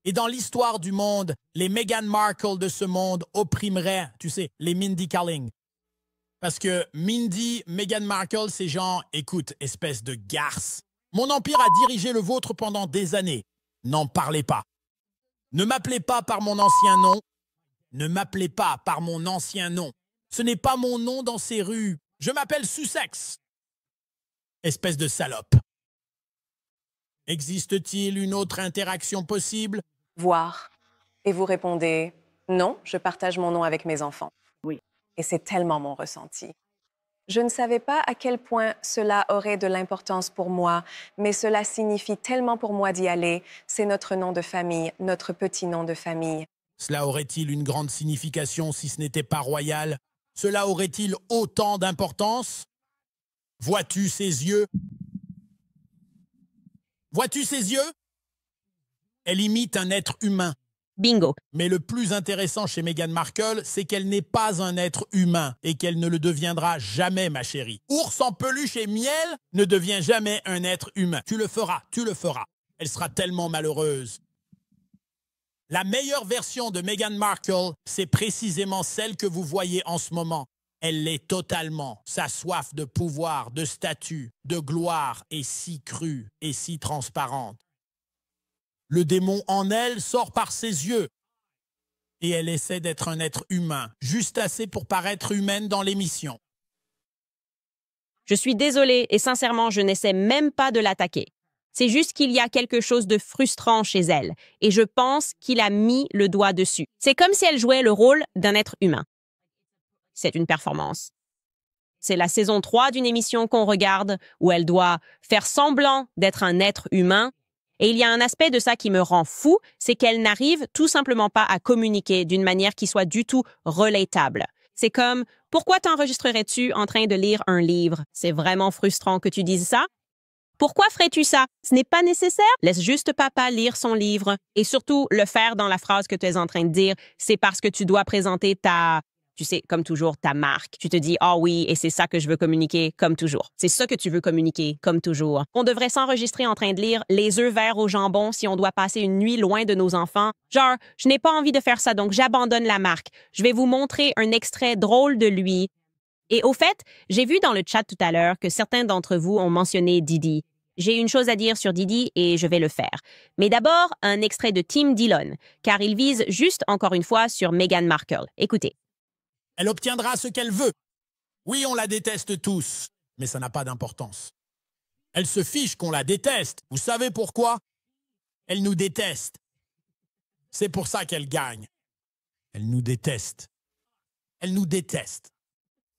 Et dans l'histoire du monde, les Meghan Markle de ce monde opprimeraient, tu sais, les Mindy Kaling. Parce que Mindy, Meghan Markle, c'est genre, écoute, espèce de garce. Mon empire a dirigé le vôtre pendant des années. N'en parlez pas. Ne m'appelez pas par mon ancien nom. Ne m'appelez pas par mon ancien nom. Ce n'est pas mon nom dans ces rues. Je m'appelle Sussex. Espèce de salope. Existe-t-il une autre interaction possible? Voir. Et vous répondez, non, je partage mon nom avec mes enfants. Oui. Et c'est tellement mon ressenti. Je ne savais pas à quel point cela aurait de l'importance pour moi, mais cela signifie tellement pour moi d'y aller. C'est notre nom de famille, notre petit nom de famille. Cela aurait-il une grande signification si ce n'était pas royal? Cela aurait-il autant d'importance? Vois-tu ses yeux? Vois-tu ses yeux? Elle imite un être humain. Bingo. Mais le plus intéressant chez Meghan Markle, c'est qu'elle n'est pas un être humain et qu'elle ne le deviendra jamais, ma chérie. Ours en peluche et miel ne devient jamais un être humain. Tu le feras, tu le feras. Elle sera tellement malheureuse. La meilleure version de Meghan Markle, c'est précisément celle que vous voyez en ce moment. Elle l'est totalement. Sa soif de pouvoir, de statut, de gloire est si crue et si transparente. Le démon en elle sort par ses yeux. Et elle essaie d'être un être humain, juste assez pour paraître humaine dans l'émission. Je suis désolée et sincèrement, je n'essaie même pas de l'attaquer. C'est juste qu'il y a quelque chose de frustrant chez elle et je pense qu'il a mis le doigt dessus. C'est comme si elle jouait le rôle d'un être humain. C'est une performance. C'est la saison 3 d'une émission qu'on regarde où elle doit faire semblant d'être un être humain Et il y a un aspect de ça qui me rend fou, c'est qu'elle n'arrive tout simplement pas à communiquer d'une manière qui soit du tout relatable. C'est comme, pourquoi t'enregistrerais-tu en train de lire un livre? C'est vraiment frustrant que tu dises ça. Pourquoi ferais-tu ça? Ce n'est pas nécessaire. Laisse juste papa lire son livre. Et surtout, le faire dans la phrase que tu es en train de dire, c'est parce que tu dois présenter tu sais, comme toujours, ta marque. Tu te dis, ah oui, et c'est ça que je veux communiquer, comme toujours. C'est ça que tu veux communiquer, comme toujours. On devrait s'enregistrer en train de lire les œufs verts au jambon si on doit passer une nuit loin de nos enfants. Genre, je n'ai pas envie de faire ça, donc j'abandonne la marque. Je vais vous montrer un extrait drôle de lui. Et au fait, j'ai vu dans le chat tout à l'heure que certains d'entre vous ont mentionné Didi. J'ai une chose à dire sur Didi et je vais le faire. Mais d'abord, un extrait de Tim Dillon, car il vise juste, encore une fois, sur Meghan Markle. Écoutez. Elle obtiendra ce qu'elle veut. Oui, on la déteste tous, mais ça n'a pas d'importance. Elle se fiche qu'on la déteste. Vous savez pourquoi? Elle nous déteste. C'est pour ça qu'elle gagne. Elle nous déteste. Elle nous déteste.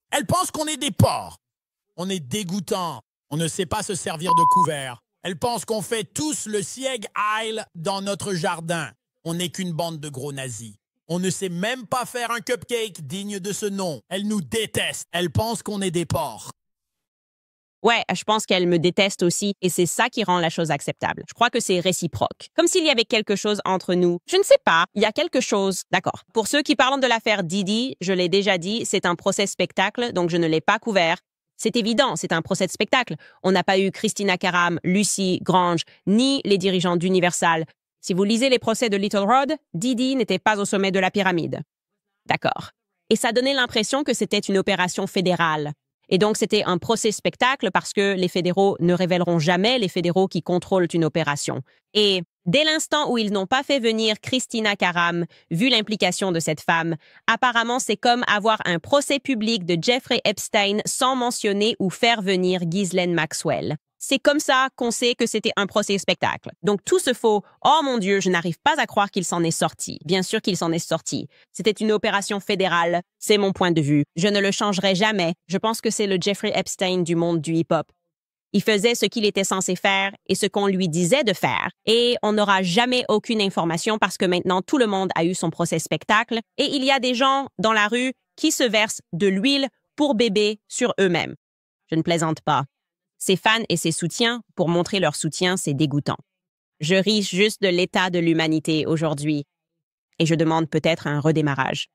Elle pense qu'on est des porcs. On est dégoûtants. On ne sait pas se servir de couvert. Elle pense qu'on fait tous le Sieg Heil dans notre jardin. On n'est qu'une bande de gros nazis. On ne sait même pas faire un cupcake digne de ce nom. Elle nous déteste. Elle pense qu'on est des porcs. Ouais, je pense qu'elle me déteste aussi et c'est ça qui rend la chose acceptable. Je crois que c'est réciproque. Comme s'il y avait quelque chose entre nous. Je ne sais pas, il y a quelque chose. D'accord. Pour ceux qui parlent de l'affaire Didi, je l'ai déjà dit, c'est un procès spectacle, donc je ne l'ai pas couvert. C'est évident, c'est un procès de spectacle. On n'a pas eu Christina Karam, Lucy Grange, ni les dirigeants d'Universal. Si vous lisez les procès de Little Rod, Didi n'était pas au sommet de la pyramide. D'accord. Et ça donnait l'impression que c'était une opération fédérale. Et donc, c'était un procès spectacle parce que les fédéraux ne révéleront jamais les fédéraux qui contrôlent une opération. Et dès l'instant où ils n'ont pas fait venir Christina Karam, vu l'implication de cette femme, apparemment, c'est comme avoir un procès public de Jeffrey Epstein sans mentionner ou faire venir Ghislaine Maxwell. C'est comme ça qu'on sait que c'était un procès spectacle. Donc tout ce faux « Oh mon Dieu, je n'arrive pas à croire qu'il s'en est sorti ». Bien sûr qu'il s'en est sorti. C'était une opération fédérale. C'est mon point de vue. Je ne le changerai jamais. Je pense que c'est le Jeffrey Epstein du monde du hip-hop. Il faisait ce qu'il était censé faire et ce qu'on lui disait de faire. Et on n'aura jamais aucune information parce que maintenant tout le monde a eu son procès spectacle et il y a des gens dans la rue qui se versent de l'huile pour bébé sur eux-mêmes. Je ne plaisante pas. Ses fans et ses soutiens, pour montrer leur soutien, c'est dégoûtant. Je ris juste de l'état de l'humanité aujourd'hui. Et je demande peut-être un redémarrage.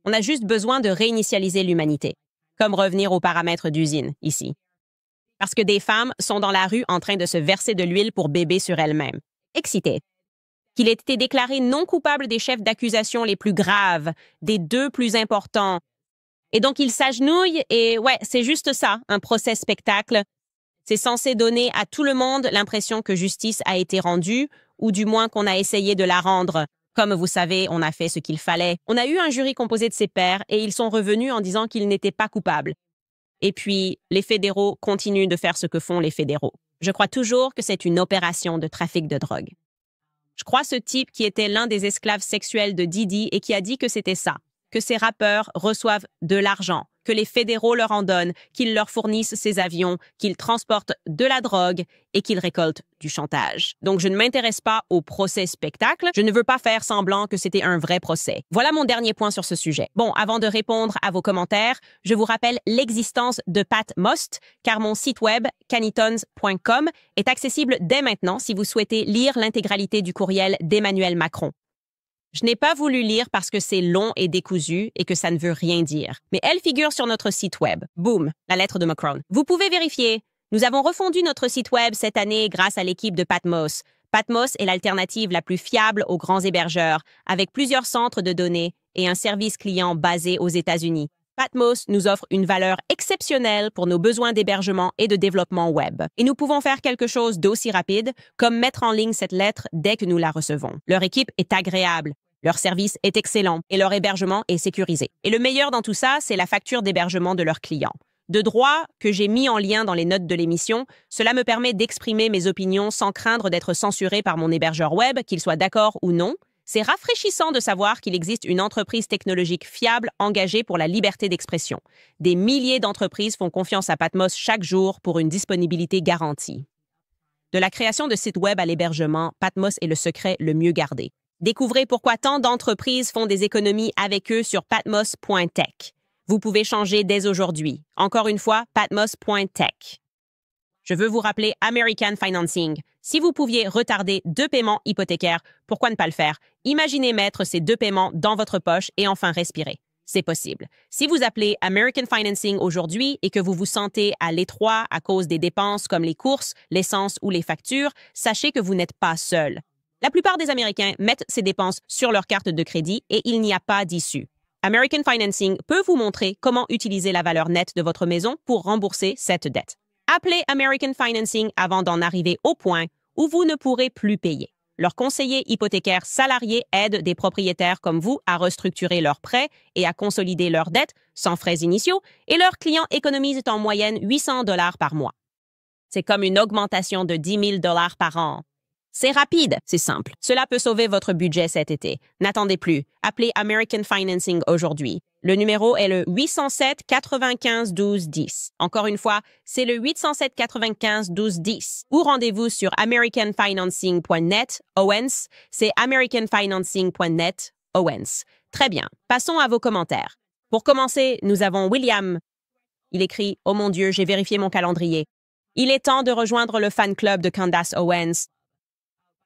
On a juste besoin de réinitialiser l'humanité, comme revenir aux paramètres d'usine, ici. Parce que des femmes sont dans la rue en train de se verser de l'huile pour bébé sur elles-mêmes. Excitées. Qu'il ait été déclaré non coupable des chefs d'accusation les plus graves, des 2 plus importants. Et donc il s'agenouille et ouais, c'est juste ça, un procès spectacle. C'est censé donner à tout le monde l'impression que justice a été rendue, ou du moins qu'on a essayé de la rendre. Comme vous savez, on a fait ce qu'il fallait. On a eu un jury composé de ses pairs et ils sont revenus en disant qu'ils n'étaient pas coupables. Et puis, les fédéraux continuent de faire ce que font les fédéraux. Je crois toujours que c'est une opération de trafic de drogue. Je crois ce type qui était l'un des esclaves sexuels de Didi et qui a dit que c'était ça, que ces rappeurs reçoivent de l'argent, que les fédéraux leur en donnent, qu'ils leur fournissent ces avions, qu'ils transportent de la drogue et qu'ils récoltent du chantage. Donc, je ne m'intéresse pas au procès spectacle. Je ne veux pas faire semblant que c'était un vrai procès. Voilà mon dernier point sur ce sujet. Bon, avant de répondre à vos commentaires, je vous rappelle l'existence de Pat Most, car mon site web, canitons.com, est accessible dès maintenant si vous souhaitez lire l'intégralité du courriel d'Emmanuel Macron. Je n'ai pas voulu lire parce que c'est long et décousu et que ça ne veut rien dire. Mais elle figure sur notre site web. Boum, la lettre de Macron. Vous pouvez vérifier. Nous avons refondu notre site web cette année grâce à l'équipe de Patmos. Patmos est l'alternative la plus fiable aux grands hébergeurs, avec plusieurs centres de données et un service client basé aux États-Unis. Patmos nous offre une valeur exceptionnelle pour nos besoins d'hébergement et de développement web. Et nous pouvons faire quelque chose d'aussi rapide comme mettre en ligne cette lettre dès que nous la recevons. Leur équipe est agréable. Leur service est excellent et leur hébergement est sécurisé. Et le meilleur dans tout ça, c'est la facture d'hébergement de leurs clients. De droit, que j'ai mis en lien dans les notes de l'émission, cela me permet d'exprimer mes opinions sans craindre d'être censuré par mon hébergeur web, qu'il soit d'accord ou non. C'est rafraîchissant de savoir qu'il existe une entreprise technologique fiable engagée pour la liberté d'expression. Des milliers d'entreprises font confiance à Patmos chaque jour pour une disponibilité garantie. De la création de sites web à l'hébergement, Patmos est le secret le mieux gardé. Découvrez pourquoi tant d'entreprises font des économies avec eux sur patmos.tech. Vous pouvez changer dès aujourd'hui. Encore une fois, patmos.tech. Je veux vous rappeler American Financing. Si vous pouviez retarder 2 paiements hypothécaires, pourquoi ne pas le faire? Imaginez mettre ces 2 paiements dans votre poche et enfin respirer. C'est possible. Si vous appelez American Financing aujourd'hui et que vous vous sentez à l'étroit à cause des dépenses comme les courses, l'essence ou les factures, sachez que vous n'êtes pas seul. La plupart des Américains mettent ces dépenses sur leur carte de crédit et il n'y a pas d'issue. American Financing peut vous montrer comment utiliser la valeur nette de votre maison pour rembourser cette dette. Appelez American Financing avant d'en arriver au point où vous ne pourrez plus payer. Leurs conseillers hypothécaires salariés aident des propriétaires comme vous à restructurer leurs prêts et à consolider leurs dettes sans frais initiaux et leurs clients économisent en moyenne 800 $ par mois. C'est comme une augmentation de 10 000 $ par an. C'est rapide, c'est simple. Cela peut sauver votre budget cet été. N'attendez plus. Appelez American Financing aujourd'hui. Le numéro est le 807 95 12 10. Encore une fois, c'est le 807 95 12 10. Ou rendez-vous sur americanfinancing.net, Owens. C'est americanfinancing.net, Owens. Très bien. Passons à vos commentaires. Pour commencer, nous avons William. Il écrit « Oh mon Dieu, j'ai vérifié mon calendrier. Il est temps de rejoindre le fan club de Candace Owens. »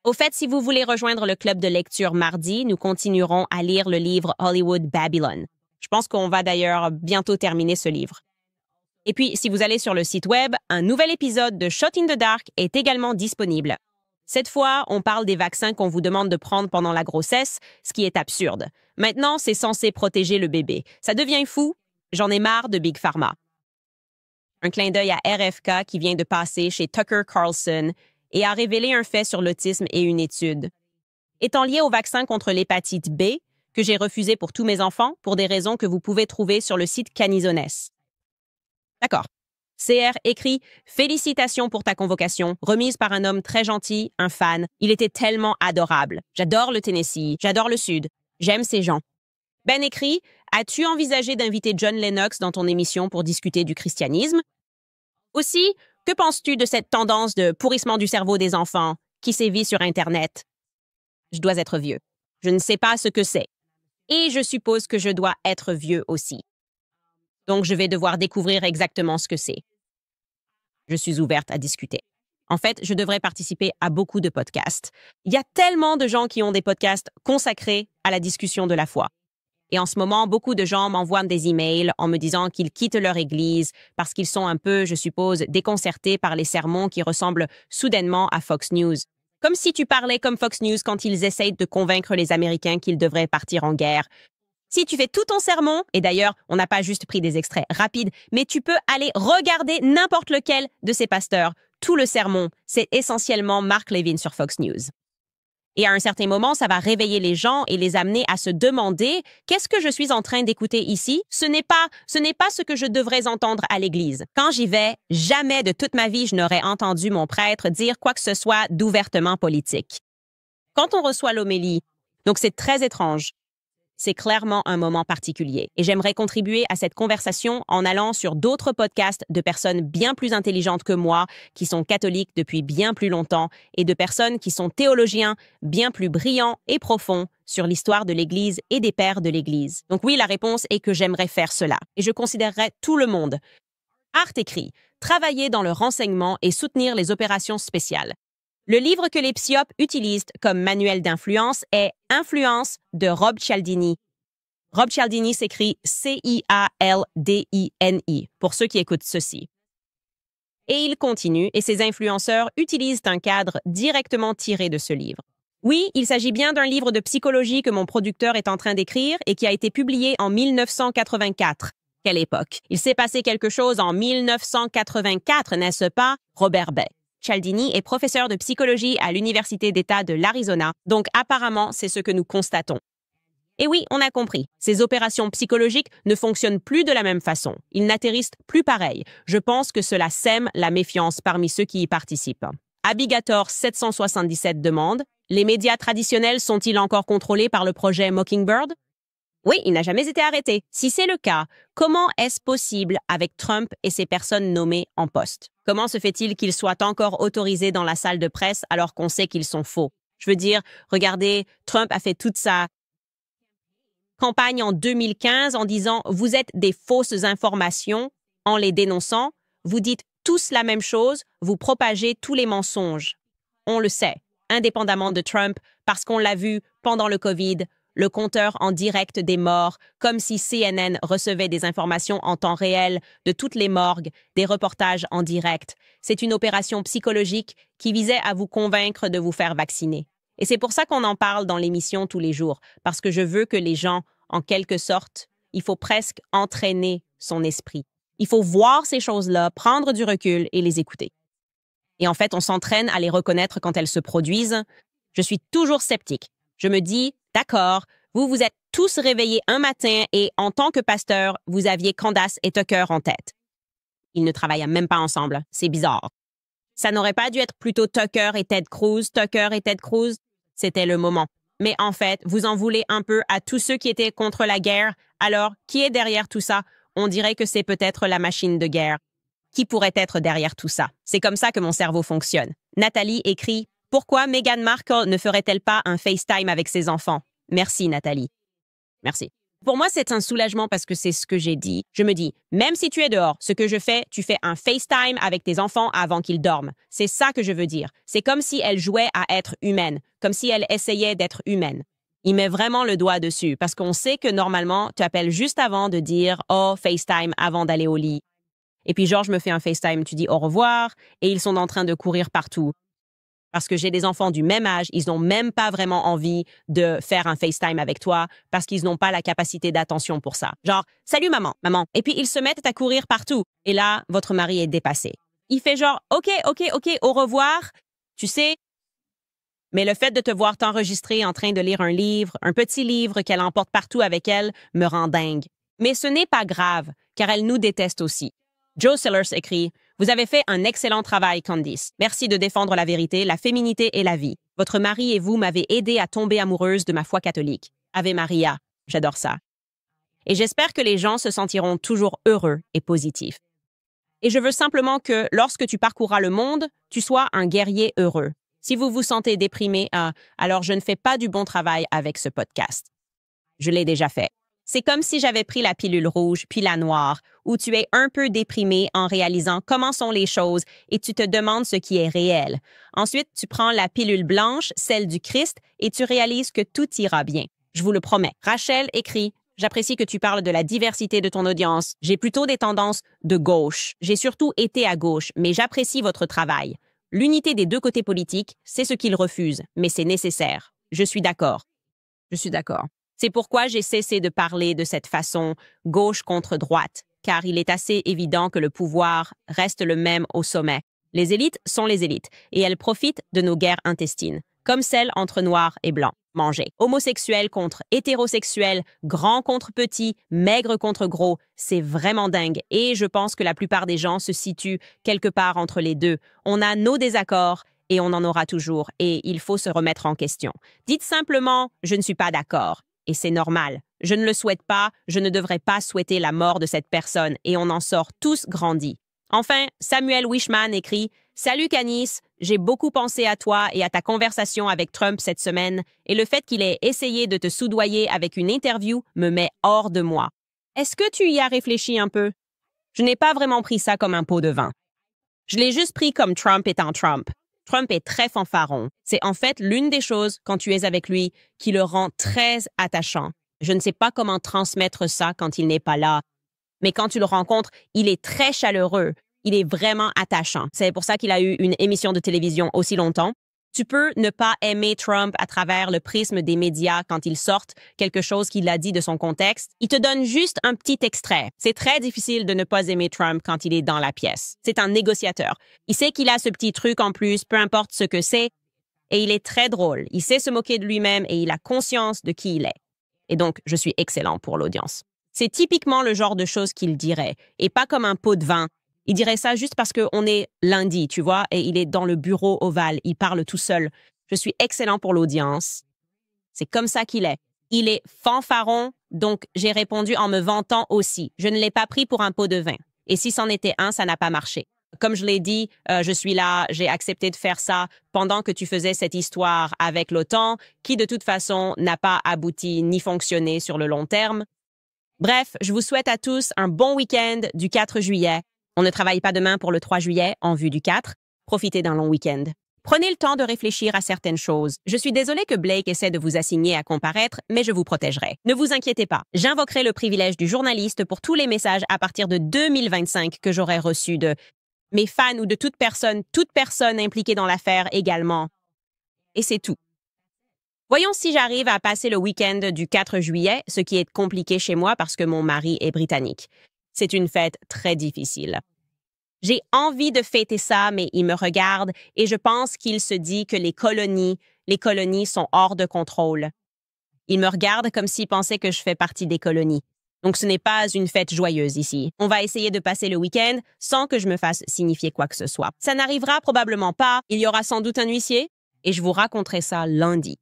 Au fait, si vous voulez rejoindre le club de lecture mardi, nous continuerons à lire le livre Hollywood Babylon. Je pense qu'on va d'ailleurs bientôt terminer ce livre. Et puis, si vous allez sur le site web, un nouvel épisode de Shot in the Dark est également disponible. Cette fois, on parle des vaccins qu'on vous demande de prendre pendant la grossesse, ce qui est absurde. Maintenant, c'est censé protéger le bébé. Ça devient fou. J'en ai marre de Big Pharma. Un clin d'œil à RFK qui vient de passer chez Tucker Carlson et a révélé un fait sur l'autisme et une étude. Étant lié au vaccin contre l'hépatite B, que j'ai refusé pour tous mes enfants pour des raisons que vous pouvez trouver sur le site Canizones. D'accord. CR écrit « Félicitations pour ta convocation, remise par un homme très gentil, un fan. Il était tellement adorable. J'adore le Tennessee, j'adore le Sud. J'aime ces gens. » Ben écrit « As-tu envisagé d'inviter John Lennox dans ton émission pour discuter du christianisme? » Aussi, que penses-tu de cette tendance de pourrissement du cerveau des enfants qui sévit sur Internet? Je dois être vieux. Je ne sais pas ce que c'est. Et je suppose que je dois être vieux aussi. Donc, je vais devoir découvrir exactement ce que c'est. Je suis ouverte à discuter. En fait, je devrais participer à beaucoup de podcasts. Il y a tellement de gens qui ont des podcasts consacrés à la discussion de la foi. Et en ce moment, beaucoup de gens m'envoient des emails en me disant qu'ils quittent leur église parce qu'ils sont un peu, je suppose, déconcertés par les sermons qui ressemblent soudainement à Fox News. Comme si tu parlais comme Fox News quand ils essayent de convaincre les Américains qu'ils devraient partir en guerre. Si tu fais tout ton sermon, et d'ailleurs, on n'a pas juste pris des extraits rapides, mais tu peux aller regarder n'importe lequel de ces pasteurs. Tout le sermon, c'est essentiellement Mark Levin sur Fox News. Et à un certain moment, ça va réveiller les gens et les amener à se demander « Qu'est-ce que je suis en train d'écouter ici? Ce n'est pas ce que je devrais entendre à l'église. Quand j'y vais, jamais de toute ma vie je n'aurais entendu mon prêtre dire quoi que ce soit d'ouvertement politique. » Quand on reçoit l'homélie, donc c'est très étrange, c'est clairement un moment particulier. Et j'aimerais contribuer à cette conversation en allant sur d'autres podcasts de personnes bien plus intelligentes que moi, qui sont catholiques depuis bien plus longtemps, et de personnes qui sont théologiens bien plus brillants et profonds sur l'histoire de l'Église et des pères de l'Église. Donc oui, la réponse est que j'aimerais faire cela. Et je considérerais tout le monde. Art écrit « Travailler dans le renseignement et soutenir les opérations spéciales ». Le livre que les psyopes utilisent comme manuel d'influence est « Influence » de Rob Cialdini. Rob Cialdini s'écrit C-I-A-L-D-I-N-I, pour ceux qui écoutent ceci. Et il continue, et ses influenceurs utilisent un cadre directement tiré de ce livre. Oui, il s'agit bien d'un livre de psychologie que mon producteur est en train d'écrire et qui a été publié en 1984. Quelle époque! Il s'est passé quelque chose en 1984, n'est-ce pas, Robert Bay? Cialdini est professeur de psychologie à l'Université d'État de l'Arizona, donc apparemment, c'est ce que nous constatons. Et oui, on a compris, ces opérations psychologiques ne fonctionnent plus de la même façon. Ils n'atterrissent plus pareil. Je pense que cela sème la méfiance parmi ceux qui y participent. Abigator 777 demande « Les médias traditionnels sont-ils encore contrôlés par le projet Mockingbird ?» Oui, il n'a jamais été arrêté. Si c'est le cas, comment est-ce possible avec Trump et ces personnes nommées en poste? Comment se fait-il qu'ils soient encore autorisés dans la salle de presse alors qu'on sait qu'ils sont faux? Je veux dire, regardez, Trump a fait toute sa campagne en 2015 en disant « Vous êtes des fausses informations » en les dénonçant. Vous dites tous la même chose, vous propagez tous les mensonges. On le sait, indépendamment de Trump, parce qu'on l'a vu pendant le COVID, le compteur en direct des morts, comme si CNN recevait des informations en temps réel de toutes les morgues, des reportages en direct. C'est une opération psychologique qui visait à vous convaincre de vous faire vacciner. Et c'est pour ça qu'on en parle dans l'émission tous les jours, parce que je veux que les gens, en quelque sorte, il faut presque entraîner son esprit. Il faut voir ces choses-là, prendre du recul et les écouter. Et en fait, on s'entraîne à les reconnaître quand elles se produisent. Je suis toujours sceptique. Je me dis, d'accord, vous vous êtes tous réveillés un matin et en tant que pasteur, vous aviez Candace et Tucker en tête. Ils ne travaillaient même pas ensemble. C'est bizarre. Ça n'aurait pas dû être plutôt Tucker et Ted Cruz, Tucker et Ted Cruz? C'était le moment. Mais en fait, vous en voulez un peu à tous ceux qui étaient contre la guerre. Alors, qui est derrière tout ça? On dirait que c'est peut-être la machine de guerre. Qui pourrait être derrière tout ça? C'est comme ça que mon cerveau fonctionne. Nathalie écrit « Pourquoi Meghan Markle ne ferait-elle pas un FaceTime avec ses enfants? » Merci, Nathalie. Merci. Pour moi, c'est un soulagement parce que c'est ce que j'ai dit. Je me dis, même si tu es dehors, ce que je fais, tu fais un FaceTime avec tes enfants avant qu'ils dorment. C'est ça que je veux dire. C'est comme si elle jouait à être humaine, comme si elle essayait d'être humaine. Il met vraiment le doigt dessus parce qu'on sait que normalement, tu appelles juste avant de dire « Oh, FaceTime » avant d'aller au lit. Et puis Georges me fait un FaceTime, tu dis « Au revoir » et ils sont en train de courir partout. Parce que j'ai des enfants du même âge, ils n'ont même pas vraiment envie de faire un FaceTime avec toi parce qu'ils n'ont pas la capacité d'attention pour ça. Genre, « Salut maman, maman ». Et puis ils se mettent à courir partout. Et là, votre mari est dépassé. Il fait genre « Ok, au revoir ». Tu sais, mais le fait de te voir t'enregistrer en train de lire un livre, un petit livre qu'elle emporte partout avec elle, me rend dingue. Mais ce n'est pas grave, car elle nous déteste aussi. Joe Sellers écrit « Vous avez fait un excellent travail, Candice. Merci de défendre la vérité, la féminité et la vie. Votre mari et vous m'avez aidé à tomber amoureuse de ma foi catholique. Ave Maria. J'adore ça. Et j'espère que les gens se sentiront toujours heureux et positifs. Et je veux simplement que, lorsque tu parcourras le monde, tu sois un guerrier heureux. Si vous vous sentez déprimé, alors je ne fais pas du bon travail avec ce podcast. Je l'ai déjà fait. C'est comme si j'avais pris la pilule rouge puis la noire, où tu es un peu déprimé en réalisant comment sont les choses et tu te demandes ce qui est réel. Ensuite, tu prends la pilule blanche, celle du Christ, et tu réalises que tout ira bien. Je vous le promets. Rachel écrit « J'apprécie que tu parles de la diversité de ton audience. J'ai plutôt des tendances de gauche. J'ai surtout été à gauche, mais j'apprécie votre travail. L'unité des deux côtés politiques, c'est ce qu'ils refusent, mais c'est nécessaire. Je suis d'accord. Je suis d'accord. C'est pourquoi j'ai cessé de parler de cette façon, gauche contre droite, car il est assez évident que le pouvoir reste le même au sommet. Les élites sont les élites, et elles profitent de nos guerres intestines, comme celle entre noirs et blancs. Manger. Homosexuels contre hétérosexuels, grands contre petits, maigres contre gros, c'est vraiment dingue. Et je pense que la plupart des gens se situent quelque part entre les deux. On a nos désaccords et on en aura toujours, et il faut se remettre en question. Dites simplement « je ne suis pas d'accord ». Et c'est normal. Je ne le souhaite pas, je ne devrais pas souhaiter la mort de cette personne, et on en sort tous grandis. Enfin, Samuel Wishman écrit « Salut Candice, j'ai beaucoup pensé à toi et à ta conversation avec Trump cette semaine, et le fait qu'il ait essayé de te soudoyer avec une interview me met hors de moi. Est-ce que tu y as réfléchi un peu? Je n'ai pas vraiment pris ça comme un pot de vin. Je l'ai juste pris comme Trump étant Trump. Trump est très fanfaron. C'est en fait l'une des choses, quand tu es avec lui, qui le rend très attachant. Je ne sais pas comment transmettre ça quand il n'est pas là. Mais quand tu le rencontres, il est très chaleureux. Il est vraiment attachant. C'est pour ça qu'il a eu une émission de télévision aussi longtemps. Tu peux ne pas aimer Trump à travers le prisme des médias quand ils sortent quelque chose qu'il a dit de son contexte. Il te donne juste un petit extrait. C'est très difficile de ne pas aimer Trump quand il est dans la pièce. C'est un négociateur. Il sait qu'il a ce petit truc en plus, peu importe ce que c'est, et il est très drôle. Il sait se moquer de lui-même et il a conscience de qui il est. Et donc, je suis excellent pour l'audience. C'est typiquement le genre de choses qu'il dirait, et pas comme un pot de vin. Il dirait ça juste parce qu'on est lundi, tu vois, et il est dans le bureau ovale, il parle tout seul. Je suis excellent pour l'audience. C'est comme ça qu'il est. Il est fanfaron, donc j'ai répondu en me vantant aussi. Je ne l'ai pas pris pour un pot de vin. Et si c'en était un, ça n'a pas marché. Comme je l'ai dit, je suis là, j'ai accepté de faire ça pendant que tu faisais cette histoire avec l'OTAN, qui de toute façon n'a pas abouti ni fonctionné sur le long terme. Bref, je vous souhaite à tous un bon week-end du 4 juillet. On ne travaille pas demain pour le 3 juillet en vue du 4. Profitez d'un long week-end. Prenez le temps de réfléchir à certaines choses. Je suis désolée que Blake essaie de vous assigner à comparaître, mais je vous protégerai. Ne vous inquiétez pas. J'invoquerai le privilège du journaliste pour tous les messages à partir de 2025 que j'aurai reçus de mes fans ou de toute personne impliquée dans l'affaire également. Et c'est tout. Voyons si j'arrive à passer le week-end du 4 juillet, ce qui est compliqué chez moi parce que mon mari est britannique. C'est une fête très difficile. J'ai envie de fêter ça, mais il me regarde et je pense qu'il se dit que les colonies sont hors de contrôle. Il me regarde comme s'il pensait que je fais partie des colonies. Donc ce n'est pas une fête joyeuse ici. On va essayer de passer le week-end sans que je me fasse signifier quoi que ce soit. Ça n'arrivera probablement pas. Il y aura sans doute un huissier et je vous raconterai ça lundi.